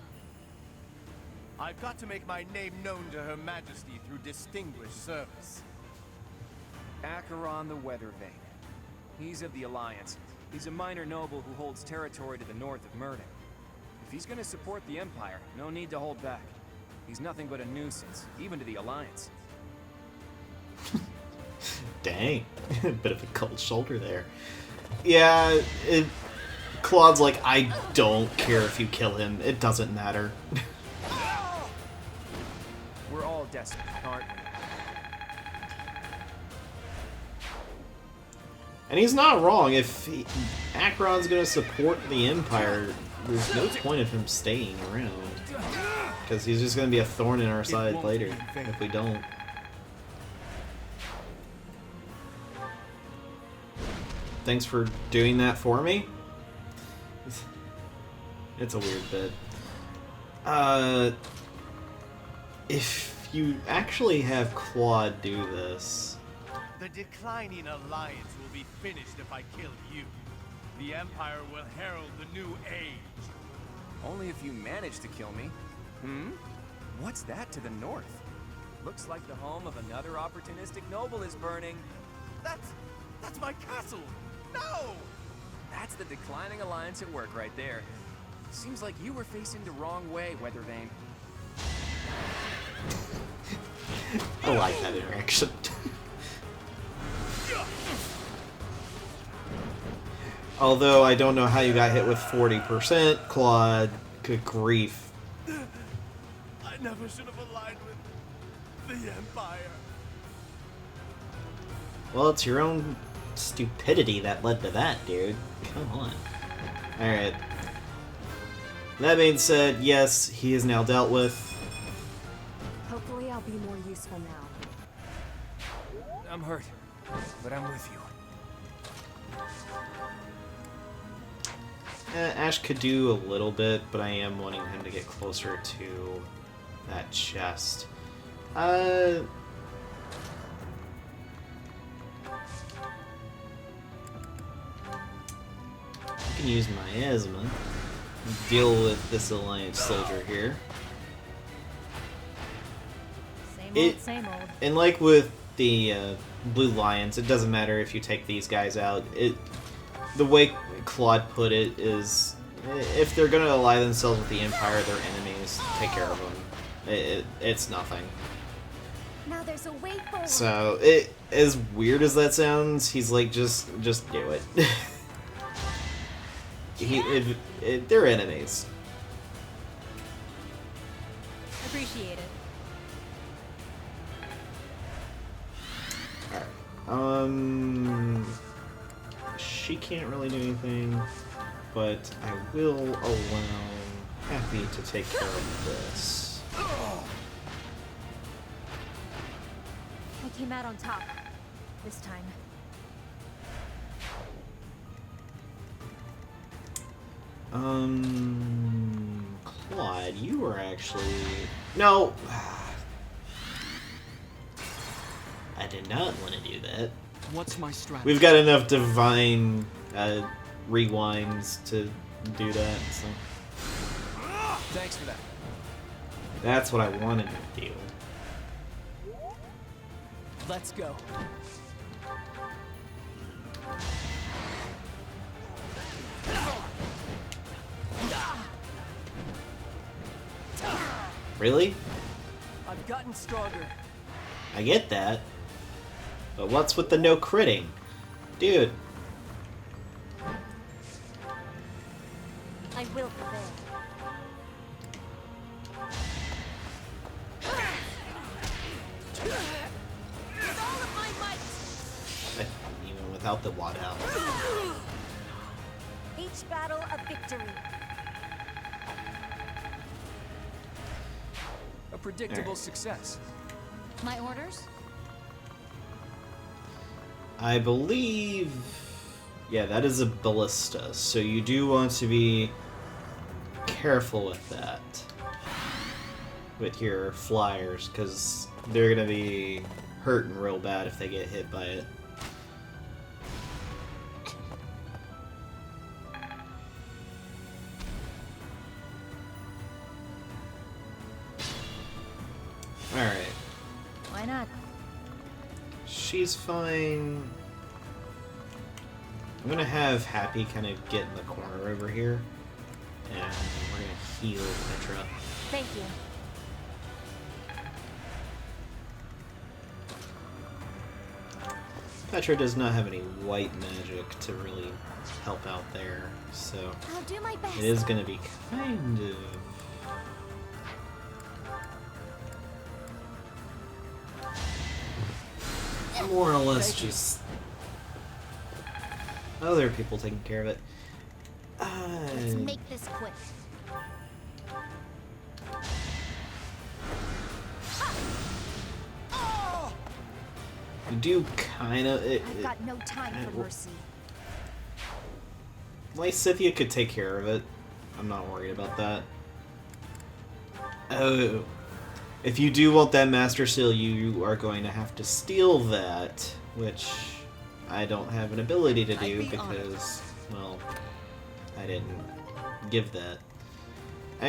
I've got to make my name known to Her Majesty through distinguished service. Acheron the Weathervane. He's of the Alliance. He's a minor noble who holds territory to the north of Murden. If he's gonna support the Empire, no need to hold back. He's nothing but a nuisance, even to the Alliance. Dang. Bit of a cold shoulder there. Yeah, Claude's like, I don't care if you kill him. It doesn't matter. We're all desperate, aren't we? And he's not wrong. If Acheron's going to support the Empire, there's no point of him staying around. Because he's just going to be a thorn in our side later if we don't. Thanks for doing that for me. It's a weird bit. If you actually have Claude do this... The declining alliance will be finished if I kill you. The Empire will herald the new age. Only if you manage to kill me. What's that to the north? Looks like the home of another opportunistic noble is burning. That's my castle! No! That's the declining alliance at work right there. Seems like you were facing the wrong way, Weathervane. I like that interaction. Although I don't know how you got hit with 40%, Claude. Good grief. I never should have aligned with the Empire. Well, it's your own stupidity that led to that, dude. Come on. Alright. That being said, yes, he is now dealt with. Hopefully I'll be more useful now. I'm hurt, but I'm with you. Ash could do a little bit, but I am wanting him to get closer to that chest. I can use miasma. Deal with this Alliance soldier here. Same old. And like with the Blue Lions, it doesn't matter if you take these guys out. The way Claude put it is, if they're going to ally themselves with the Empire, they're enemies. Take care of them. It's nothing. Now there's a way forward. So, as weird as that sounds, he's like, just do it. They're enemies. Appreciate it. Alright. She can't really do anything, but I will allow Happy to take care of this. I came out on top. This time. Claude, you were actually... No! I did not want to do that. What's my strategy? We've got enough divine rewinds to do that, so... Thanks for that. That's what I wanted to do. Let's go. Really? I've gotten stronger. I get that. But what's with the no critting? Dude. I will prevail. With all of my might. Even without the wad out. Each battle a victory. A predictable success. My orders? I believe... Yeah, that is a ballista, so you do want to be careful with that. With your flyers, because they're going to be hurting real bad if they get hit by it. Alright. Why not? She's fine. I'm gonna have Happy kind of get in the corner over here. And we're gonna heal Petra. Thank you. Petra does not have any white magic to really help out there, so I'll do my best. it is gonna be kind of... more or less just other people taking care of it. Let's make this quick. You do kind of... I've got no time for mercy. Lysithia could take care of it. I'm not worried about that. Oh. If you do want that Master Seal, you are going to have to steal that, which I don't have an ability to do because, well, I didn't give that. I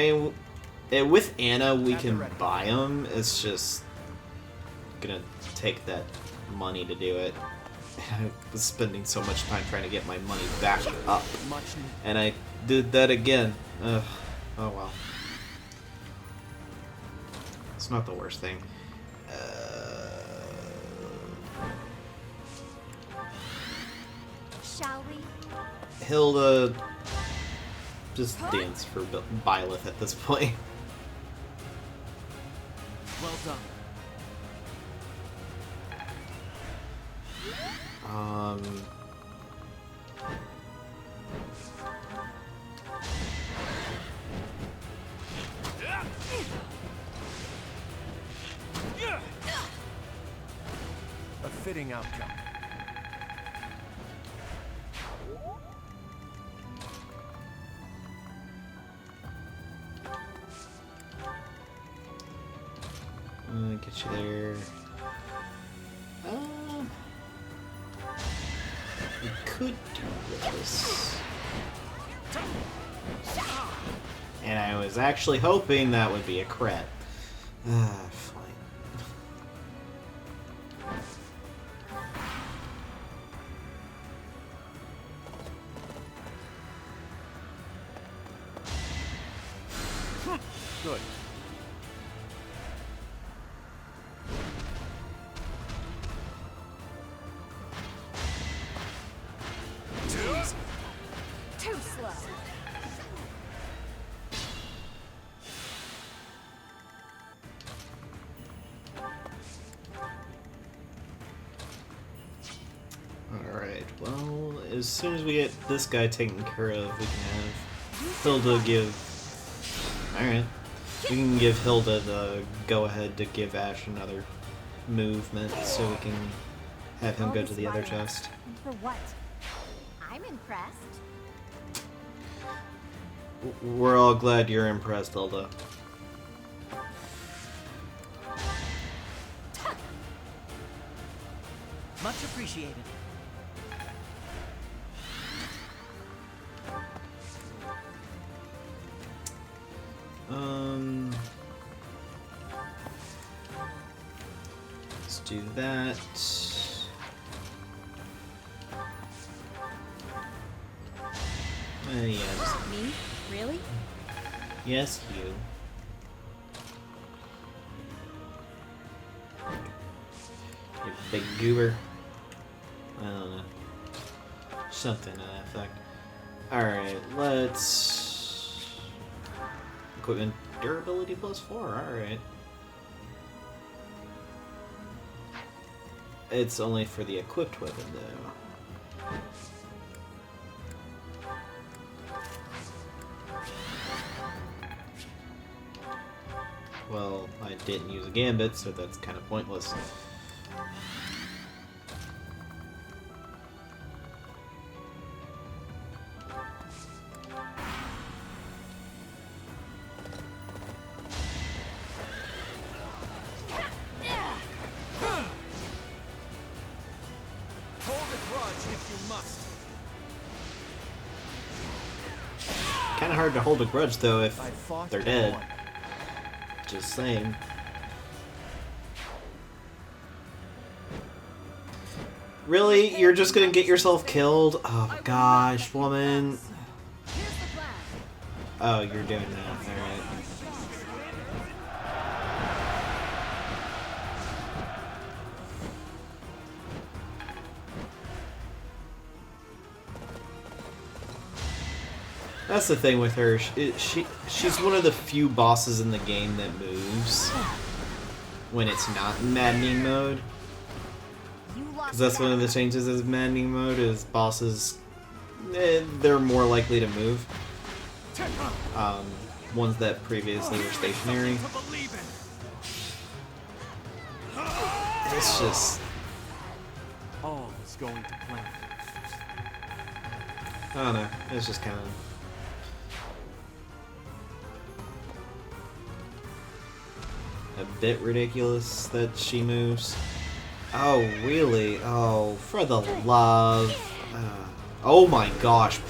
mean, with Anna, we can buy them. It's just gonna take that money to do it. I was spending so much time trying to get my money back up, and I did that again. Ugh. Oh well. It's not the worst thing. Shall we? Hilda, just dance for Byleth at this point. Well done. A fitting outcome. Get you there. We could do this. And I was actually hoping that would be a crit. Fine. Good. Too slow. Alright, well, as soon as we get this guy taken care of, we can have Hilda give... Alright. We can give Hilda the go-ahead to give Ash another movement, so we can have him go to the other chest. For what? I'm impressed. We're all glad you're impressed, Hilda. Much appreciated. Let's do that. Yes. Me? Really? Yes, you. You big goober. I don't know. Something to that effect. Alright, let's... Equipment durability +4, alright. It's only for the equipped weapon, though. Well, I didn't use a gambit, so that's kind of pointless. Kind of hard to hold a grudge, though, if they're dead. Just saying. Really? You're just gonna get yourself killed? Oh gosh, woman. Oh, you're doing that. Alright. That's the thing with her. She's one of the few bosses in the game that moves when it's not in maddening mode. Because that's one of the changes of maddening mode is bosses, they're more likely to move. Ones that previously were stationary. It's just... All is going to plan. I don't know. It's just kind of... a bit ridiculous that she moves. Oh, really? Oh, for the love. Oh my gosh.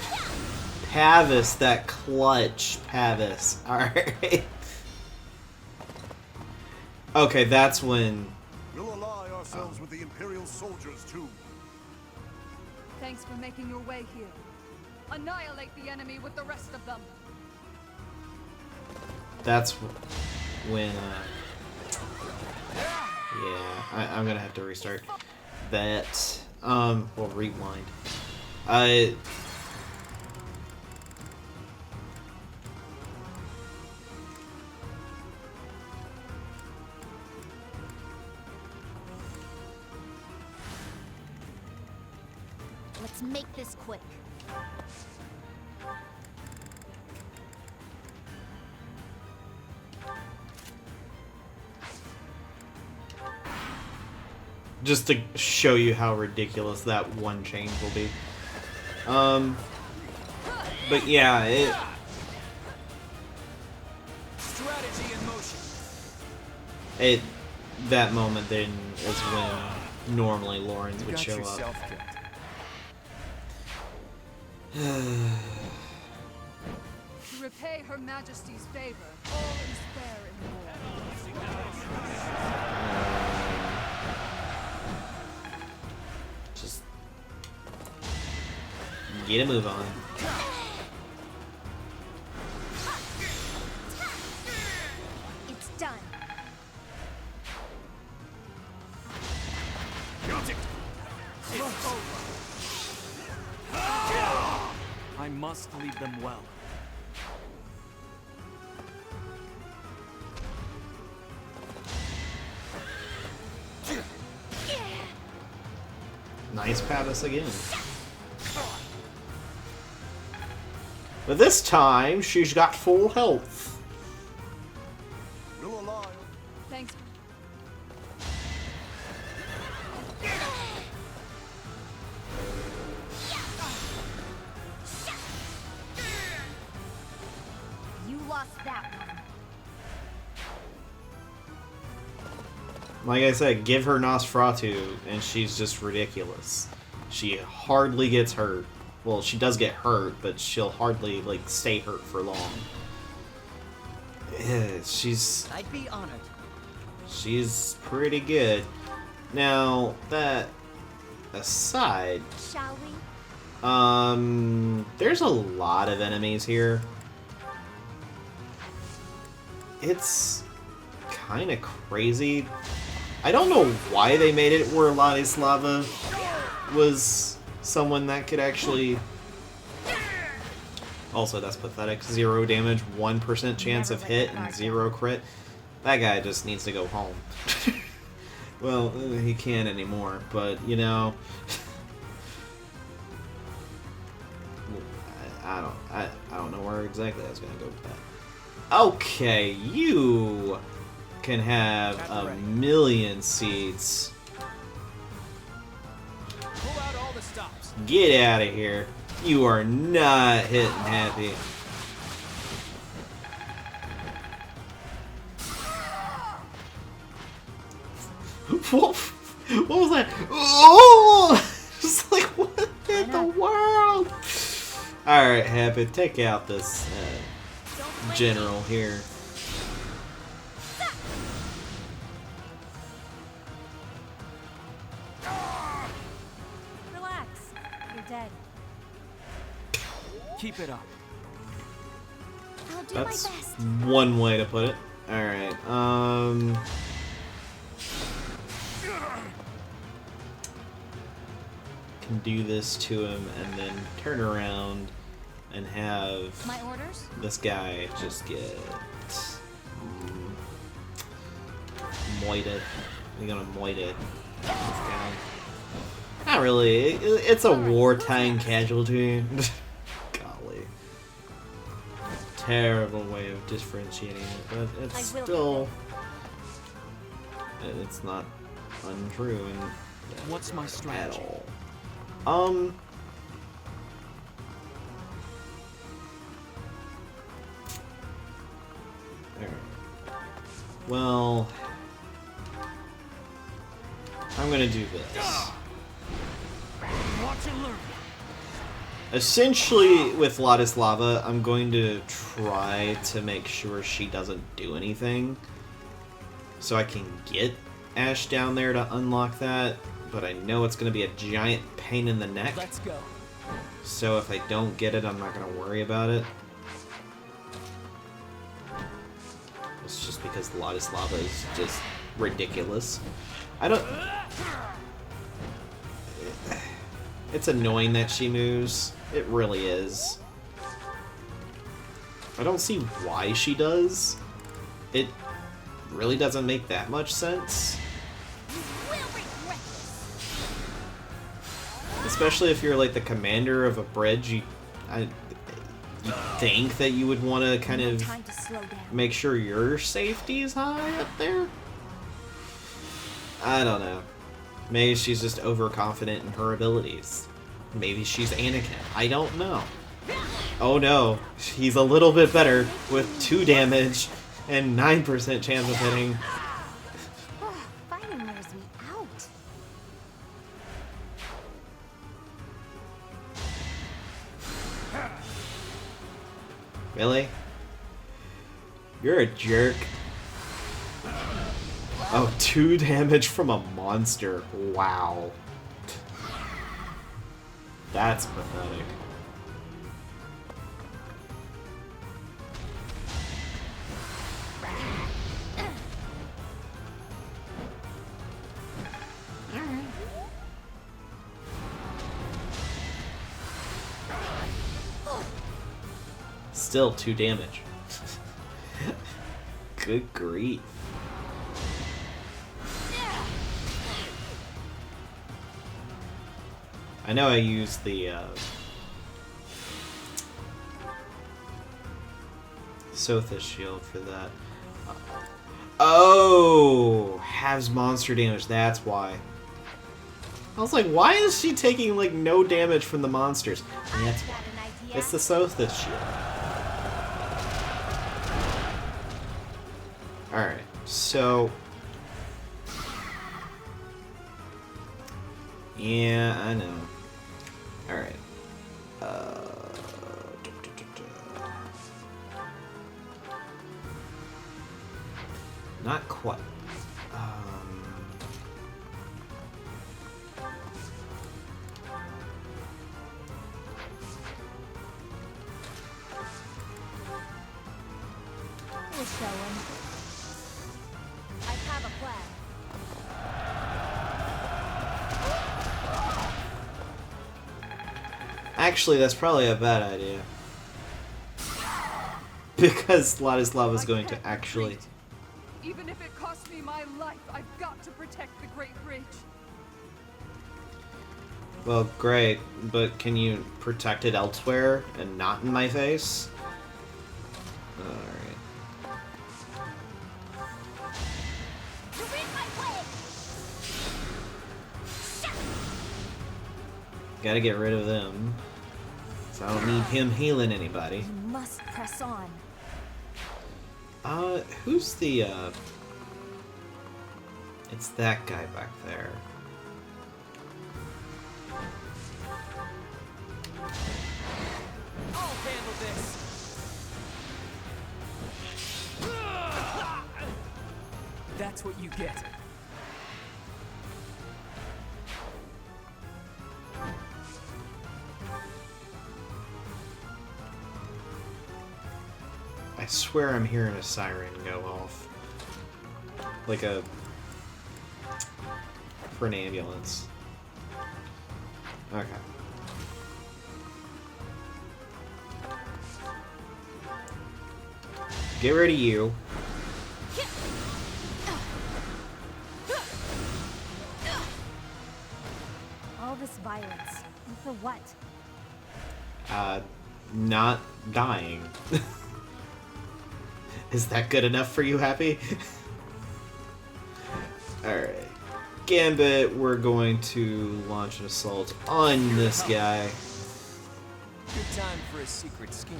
Pavis, that clutch. Pavis. Alright. Okay, that's when... We'll ally ourselves with the Imperial soldiers, too. Thanks for making your way here. Annihilate the enemy with the rest of them. That's when, yeah, I'm gonna have to restart that. Well, rewind. Let's make this quick. Just to show you how ridiculous that one change will be. But yeah, Strategy in motion. that moment then is when normally Lawrence would show up. To repay Her Majesty's favor, all is fair in war. Just get a move on. It's done. Got it. It's over. I must lead them well. Nice Pavis again. But this time, she's got full health. Thanks. You lost that one. Like I said, give her Nosferatu, and she's just ridiculous. She hardly gets hurt. Well, she does get hurt, but she'll hardly, like, stay hurt for long. She's... I'd be honored. She's pretty good. Now, that aside... Shall we? There's a lot of enemies here. It's kind of crazy. I don't know why they made it where Ladislava was someone that could actually... Also, that's pathetic. 0 damage, 1% chance of hit, and 0 crit. That guy just needs to go home. Well, he can't anymore, but, you know... I don't know where exactly I was going to go with that. Okay, you can have a million seats. Pull out all the stops. Get out of here. You are not hitting happy. What was that? Oh! Just like, what in the world? Alright, Happy, take out this general here. Relax. You're dead. Keep it up. I'll do That's my best. one way to put it. Alright, can do this to him and then turn around and have My orders? this guy just get moited. We're gonna moit it. This guy. Not really. It's a wartime casualty. Golly. Terrible way of differentiating it, but it's still... It's not untrue in What's my strategy? at all. Alright. Well, I'm gonna do this. Watch and learn. Essentially, with Ladislava, I'm going to try to make sure she doesn't do anything, so I can get Ash down there to unlock that, but I know it's going to be a giant pain in the neck. Let's go. So if I don't get it, I'm not going to worry about it. It's just because Ladislava is just ridiculous. I don't... It's annoying that she moves. It really is. I don't see why she does. It really doesn't make that much sense. especially if you're like the commander of a bridge, you think that you would want to kind of make sure your safety is high up there? I don't know. Maybe she's just overconfident in her abilities. Maybe she's Anakin. I don't know. Oh no, he's a little bit better with 2 damage and 9% chance of hitting. Fighting wears me out. Really? You're a jerk. Oh, 2 damage from a monster. Wow. That's pathetic. Still 2 damage. Good grief. I know I used the Sothis shield for that. Oh, halves monster damage, that's why. I was like, why is she taking like no damage from the monsters? And that's why. It's the Sothis shield. Alright, so... Yeah, I know. Alright. Not quite. We'll show him. I have a plan. Actually, that's probably a bad idea. Because Ladislav is going to actually... Even if it costs me my life, I've got to protect the Great Bridge. Well, great, but can you protect it elsewhere and not in my face? Alright. Gotta get rid of them. So I don't need him healing anybody. You must press on. Who's the, It's that guy back there. I'll handle this. That's what you get. I swear I'm hearing a siren go off. Like a... for an ambulance. Okay. Get rid of you. All this violence. And for what? Not dying. Is that good enough for you, Happy? Alright. Gambit, we're going to launch an assault on this guy. Good time for a secret scheme.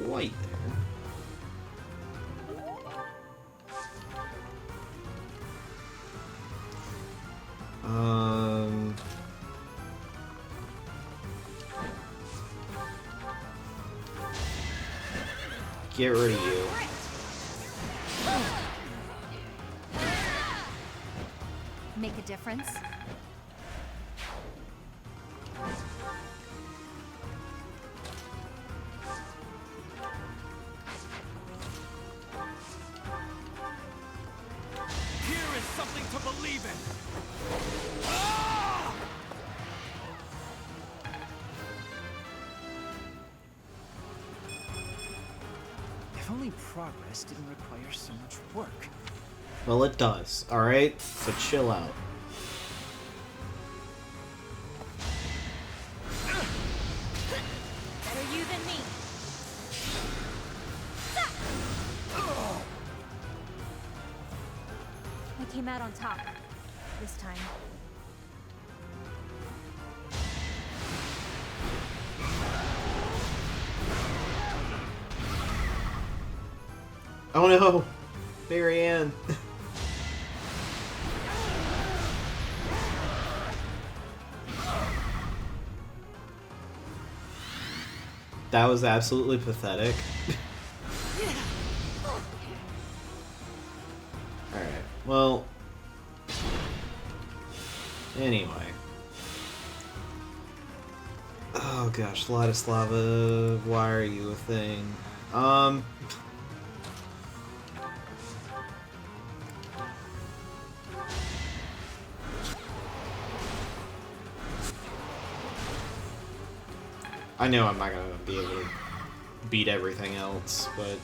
Quite there. Get rid of you. Make a difference? Here is something to believe in. If only progress didn't require so much work. Well, it does, alright? So chill out. Better you than me. I came out on top. This time. Oh no! Marianne! That was absolutely pathetic. Alright, well... Anyway. Oh gosh, Vladislava, why are you a thing? I know I'm not gonna be able to beat everything else, but...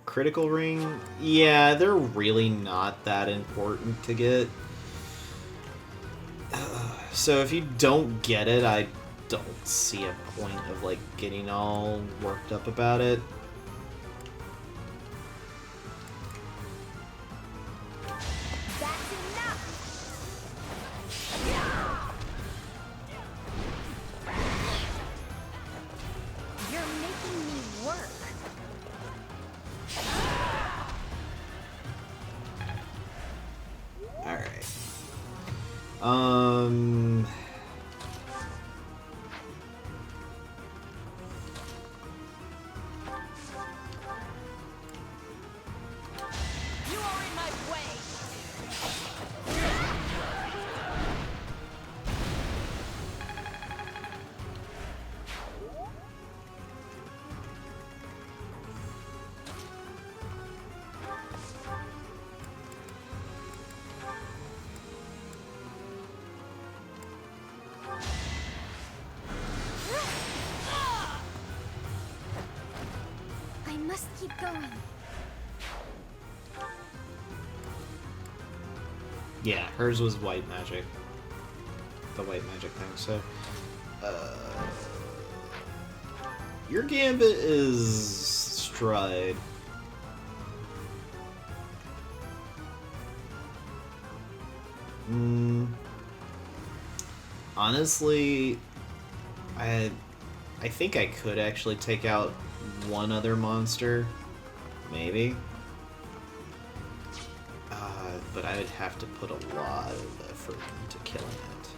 Critical Ring? Yeah, they're really not that important to get. So if you don't get it, I don't see a point of, like, getting all worked up about it. Keep going. Yeah, hers was white magic. The white magic thing, so... your gambit is Stride. Honestly, I think I could actually take out one other monster, maybe. But I would have to put a lot of effort into killing it.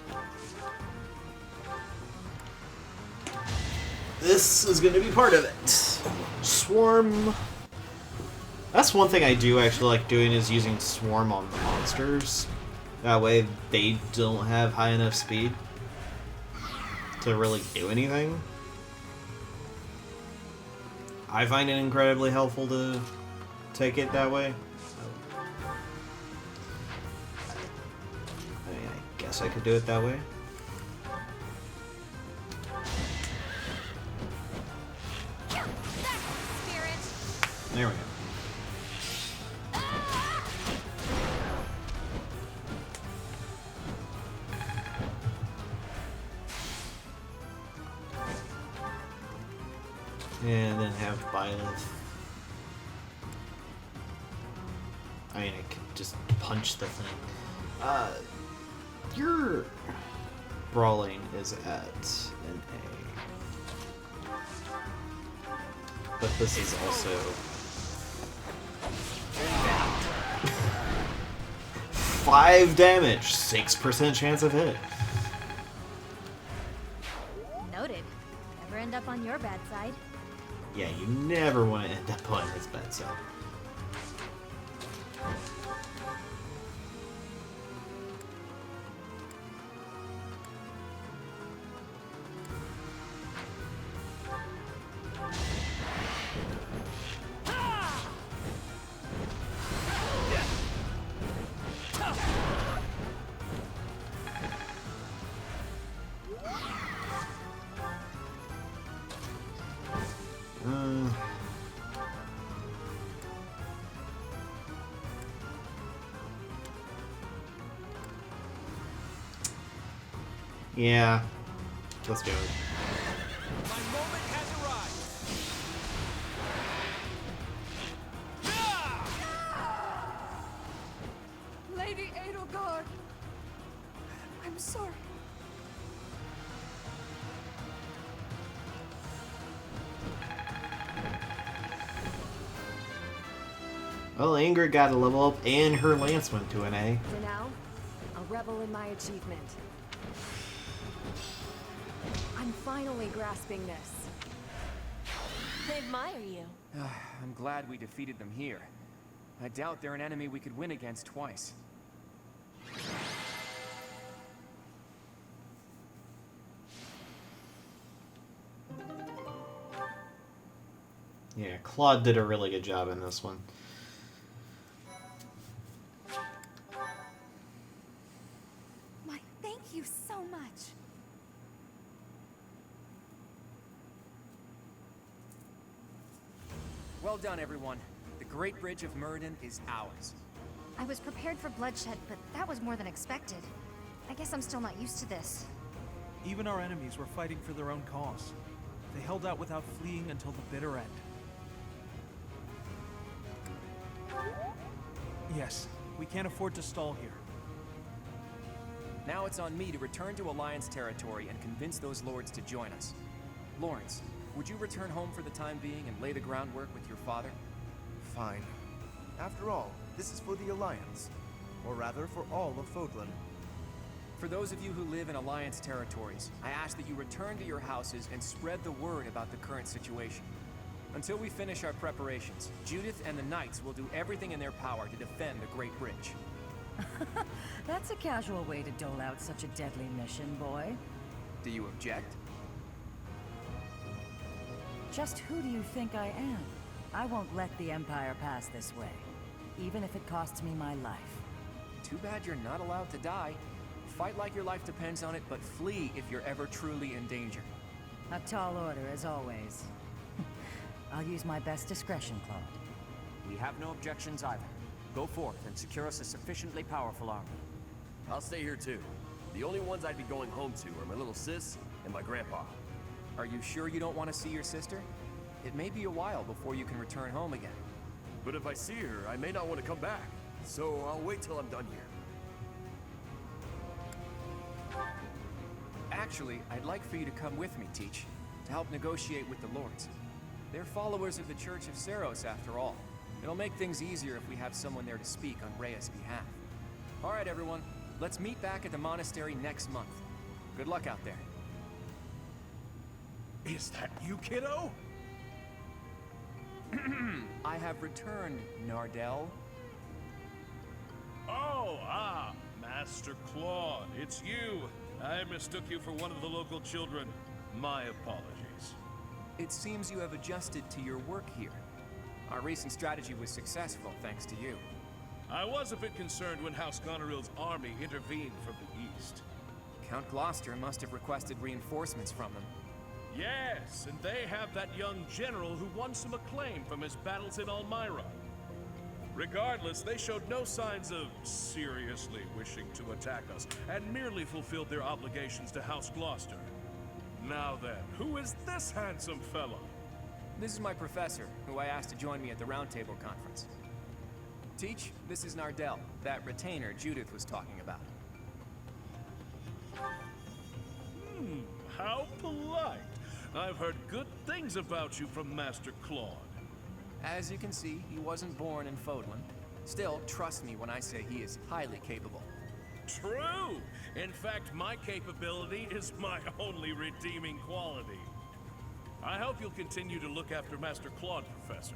This is going to be part of it. Swarm. That's one thing I do actually like doing, is using Swarm on the monsters. That way they don't have high enough speed to really do anything. I find it incredibly helpful to take it that way. I mean, I guess I could do it that way. There we go. And then have Byleth. I mean, I could just punch the thing. Your brawling is at an A. But this is also... 5 damage, 6% chance of hit. Noted. Never end up on your bad side. Yeah, you never want to end up on his bad side. Yeah. Let's go. My moment has arrived. Lady Edelgard! I'm sorry. Well, Ingrid got a level up and her lance went to an A. For now, I'll revel in my achievement. I'm finally grasping this. I admire you. I'm glad we defeated them here. I doubt they're an enemy we could win against twice. Yeah, Claude did a really good job in this one. Why, thank you so much. Well done, everyone. The Great Bridge of Myrddin is ours. I was prepared for bloodshed, but that was more than expected. I guess I'm still not used to this. Even our enemies were fighting for their own cause. They held out without fleeing until the bitter end. Yes, we can't afford to stall here. Now it's on me to return to Alliance territory and convince those lords to join us. Lawrence, would you return home for the time being and lay the groundwork with your father? Fine. After all, this is for the Alliance. Or rather, for all of Fodlan. For those of you who live in Alliance territories, I ask that you return to your houses and spread the word about the current situation. Until we finish our preparations, Judith and the Knights will do everything in their power to defend the Great Bridge. That's a casual way to dole out such a deadly mission, boy. Do you object? Just who do you think I am? I won't let the Empire pass this way, even if it costs me my life. Too bad you're not allowed to die. Fight like your life depends on it, but flee if you're ever truly in danger. A tall order, as always. I'll use my best discretion, Claude. We have no objections either. Go forth and secure us a sufficiently powerful army. I'll stay here too. The only ones I'd be going home to are my little sis and my grandpa. Are you sure you don't want to see your sister? It may be a while before you can return home again. But if I see her, I may not want to come back. So I'll wait till I'm done here. Actually, I'd like for you to come with me, Teach, to help negotiate with the lords. They're followers of the Church of Seros, after all. It'll make things easier if we have someone there to speak on Rhea's behalf. All right, everyone. Let's meet back at the monastery next month. Good luck out there. Is that you, kiddo? I have returned, Nardell. Oh, Master Claude, it's you. I mistook you for one of the local children. My apologies. It seems you have adjusted to your work here. Our recent strategy was successful, thanks to you. I was a bit concerned when House Goneril's army intervened from the east. Count Gloucester must have requested reinforcements from them. Yes, and they have that young general who won some acclaim from his battles in Almyra. Regardless, they showed no signs of seriously wishing to attack us, and merely fulfilled their obligations to House Gloucester. Now then, who is this handsome fellow? This is my professor, who I asked to join me at the Roundtable Conference. Teach, this is Nardell, that retainer Judith was talking about. How polite. I've heard good things about you from Master Claude. As you can see, he wasn't born in Fodlan. Still, trust me when I say he is highly capable. True! In fact, my capability is my only redeeming quality. I hope you'll continue to look after Master Claude, Professor.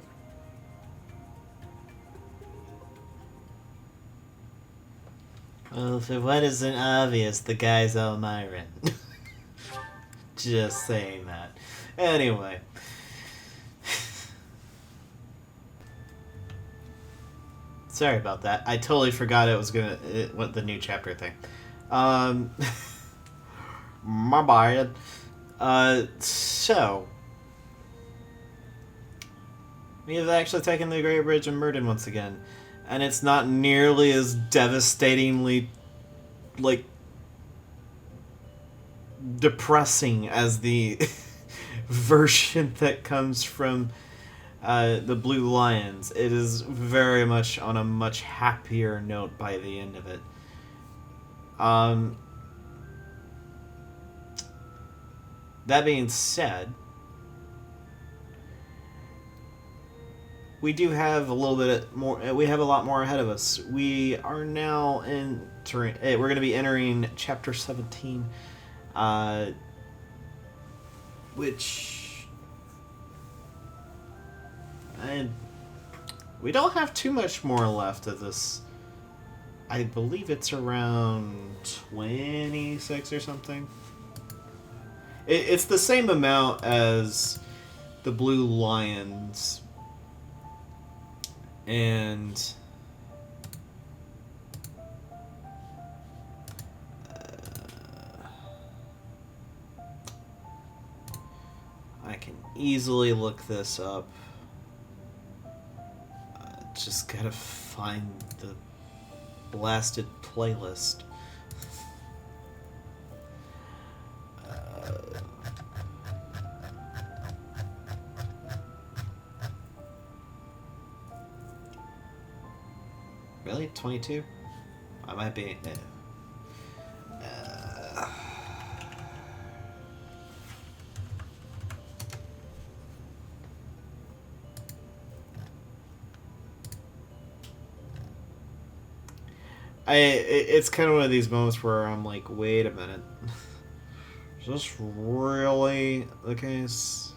Well, if what isn't obvious, the guy's Elmyran. Just saying that. Anyway. Sorry about that. I totally forgot it was what the new chapter thing. My bad. So we have actually taken the Great Bridge of Myrddin once again, and it's not nearly as devastatingly, like, depressing as the version that comes from the Blue Lions. It is very much on a much happier note by the end of it. That being said, we do have a little bit more. We have a lot more ahead of us. We are now entering. We're going to be entering chapter 17, which, and we don't have too much more left of this. I believe it's around 26 or something. It's the same amount as the Blue Lions. And I can easily look this up. Just gotta find the blasted playlist. Really? 22? I might be... It's kind of one of these moments where I'm like, wait a minute. Is this really the case?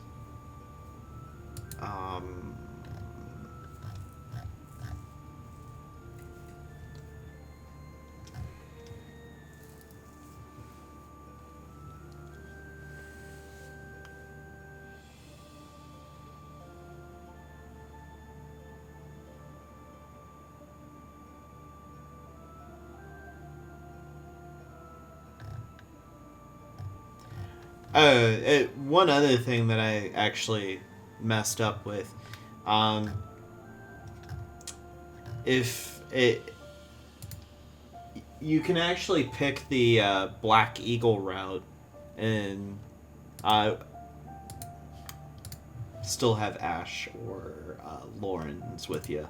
One other thing that I actually messed up with, if it, you can actually pick the Black Eagle route and still have Ash or Lauren's with you.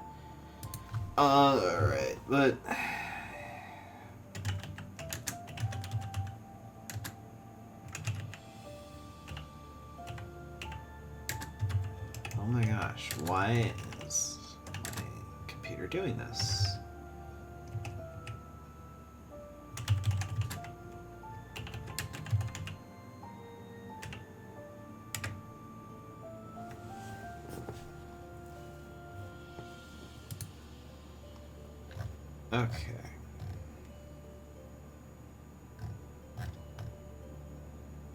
Alright, but... Oh my gosh, why is my computer doing this? Okay.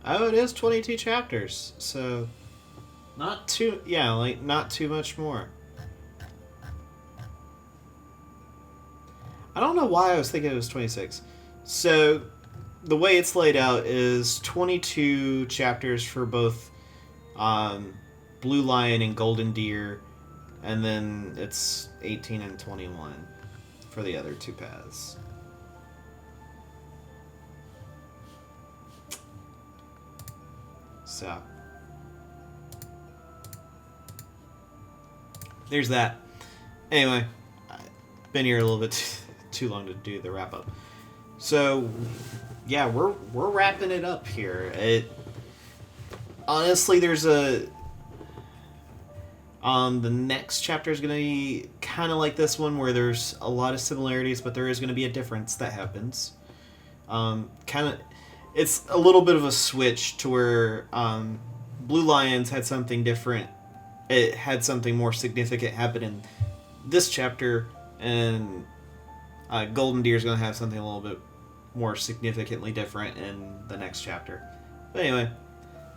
Oh, it is 22 chapters, so... Not too, yeah, like, not too much more. I don't know why I was thinking it was 26. So, the way it's laid out is 22 chapters for both Blue Lion and Golden Deer, and then it's 18 and 21 for the other two paths. So... there's that. Anyway, I've been here a little bit too long to do the wrap up. So, yeah, we're wrapping it up here. Honestly, there's a... the next chapter is going to be kind of like this one, where there's a lot of similarities, but there is going to be a difference that happens. It's a little bit of a switch to where Blue Lions had something different. It had something more significant happen in this chapter, and Golden Deer is going to have something a little bit more significantly different in the next chapter. But anyway,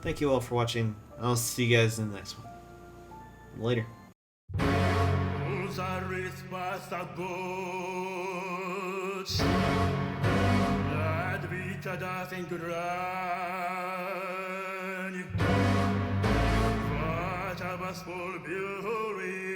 thank you all for watching. I'll see you guys in the next one. Later. Full beauty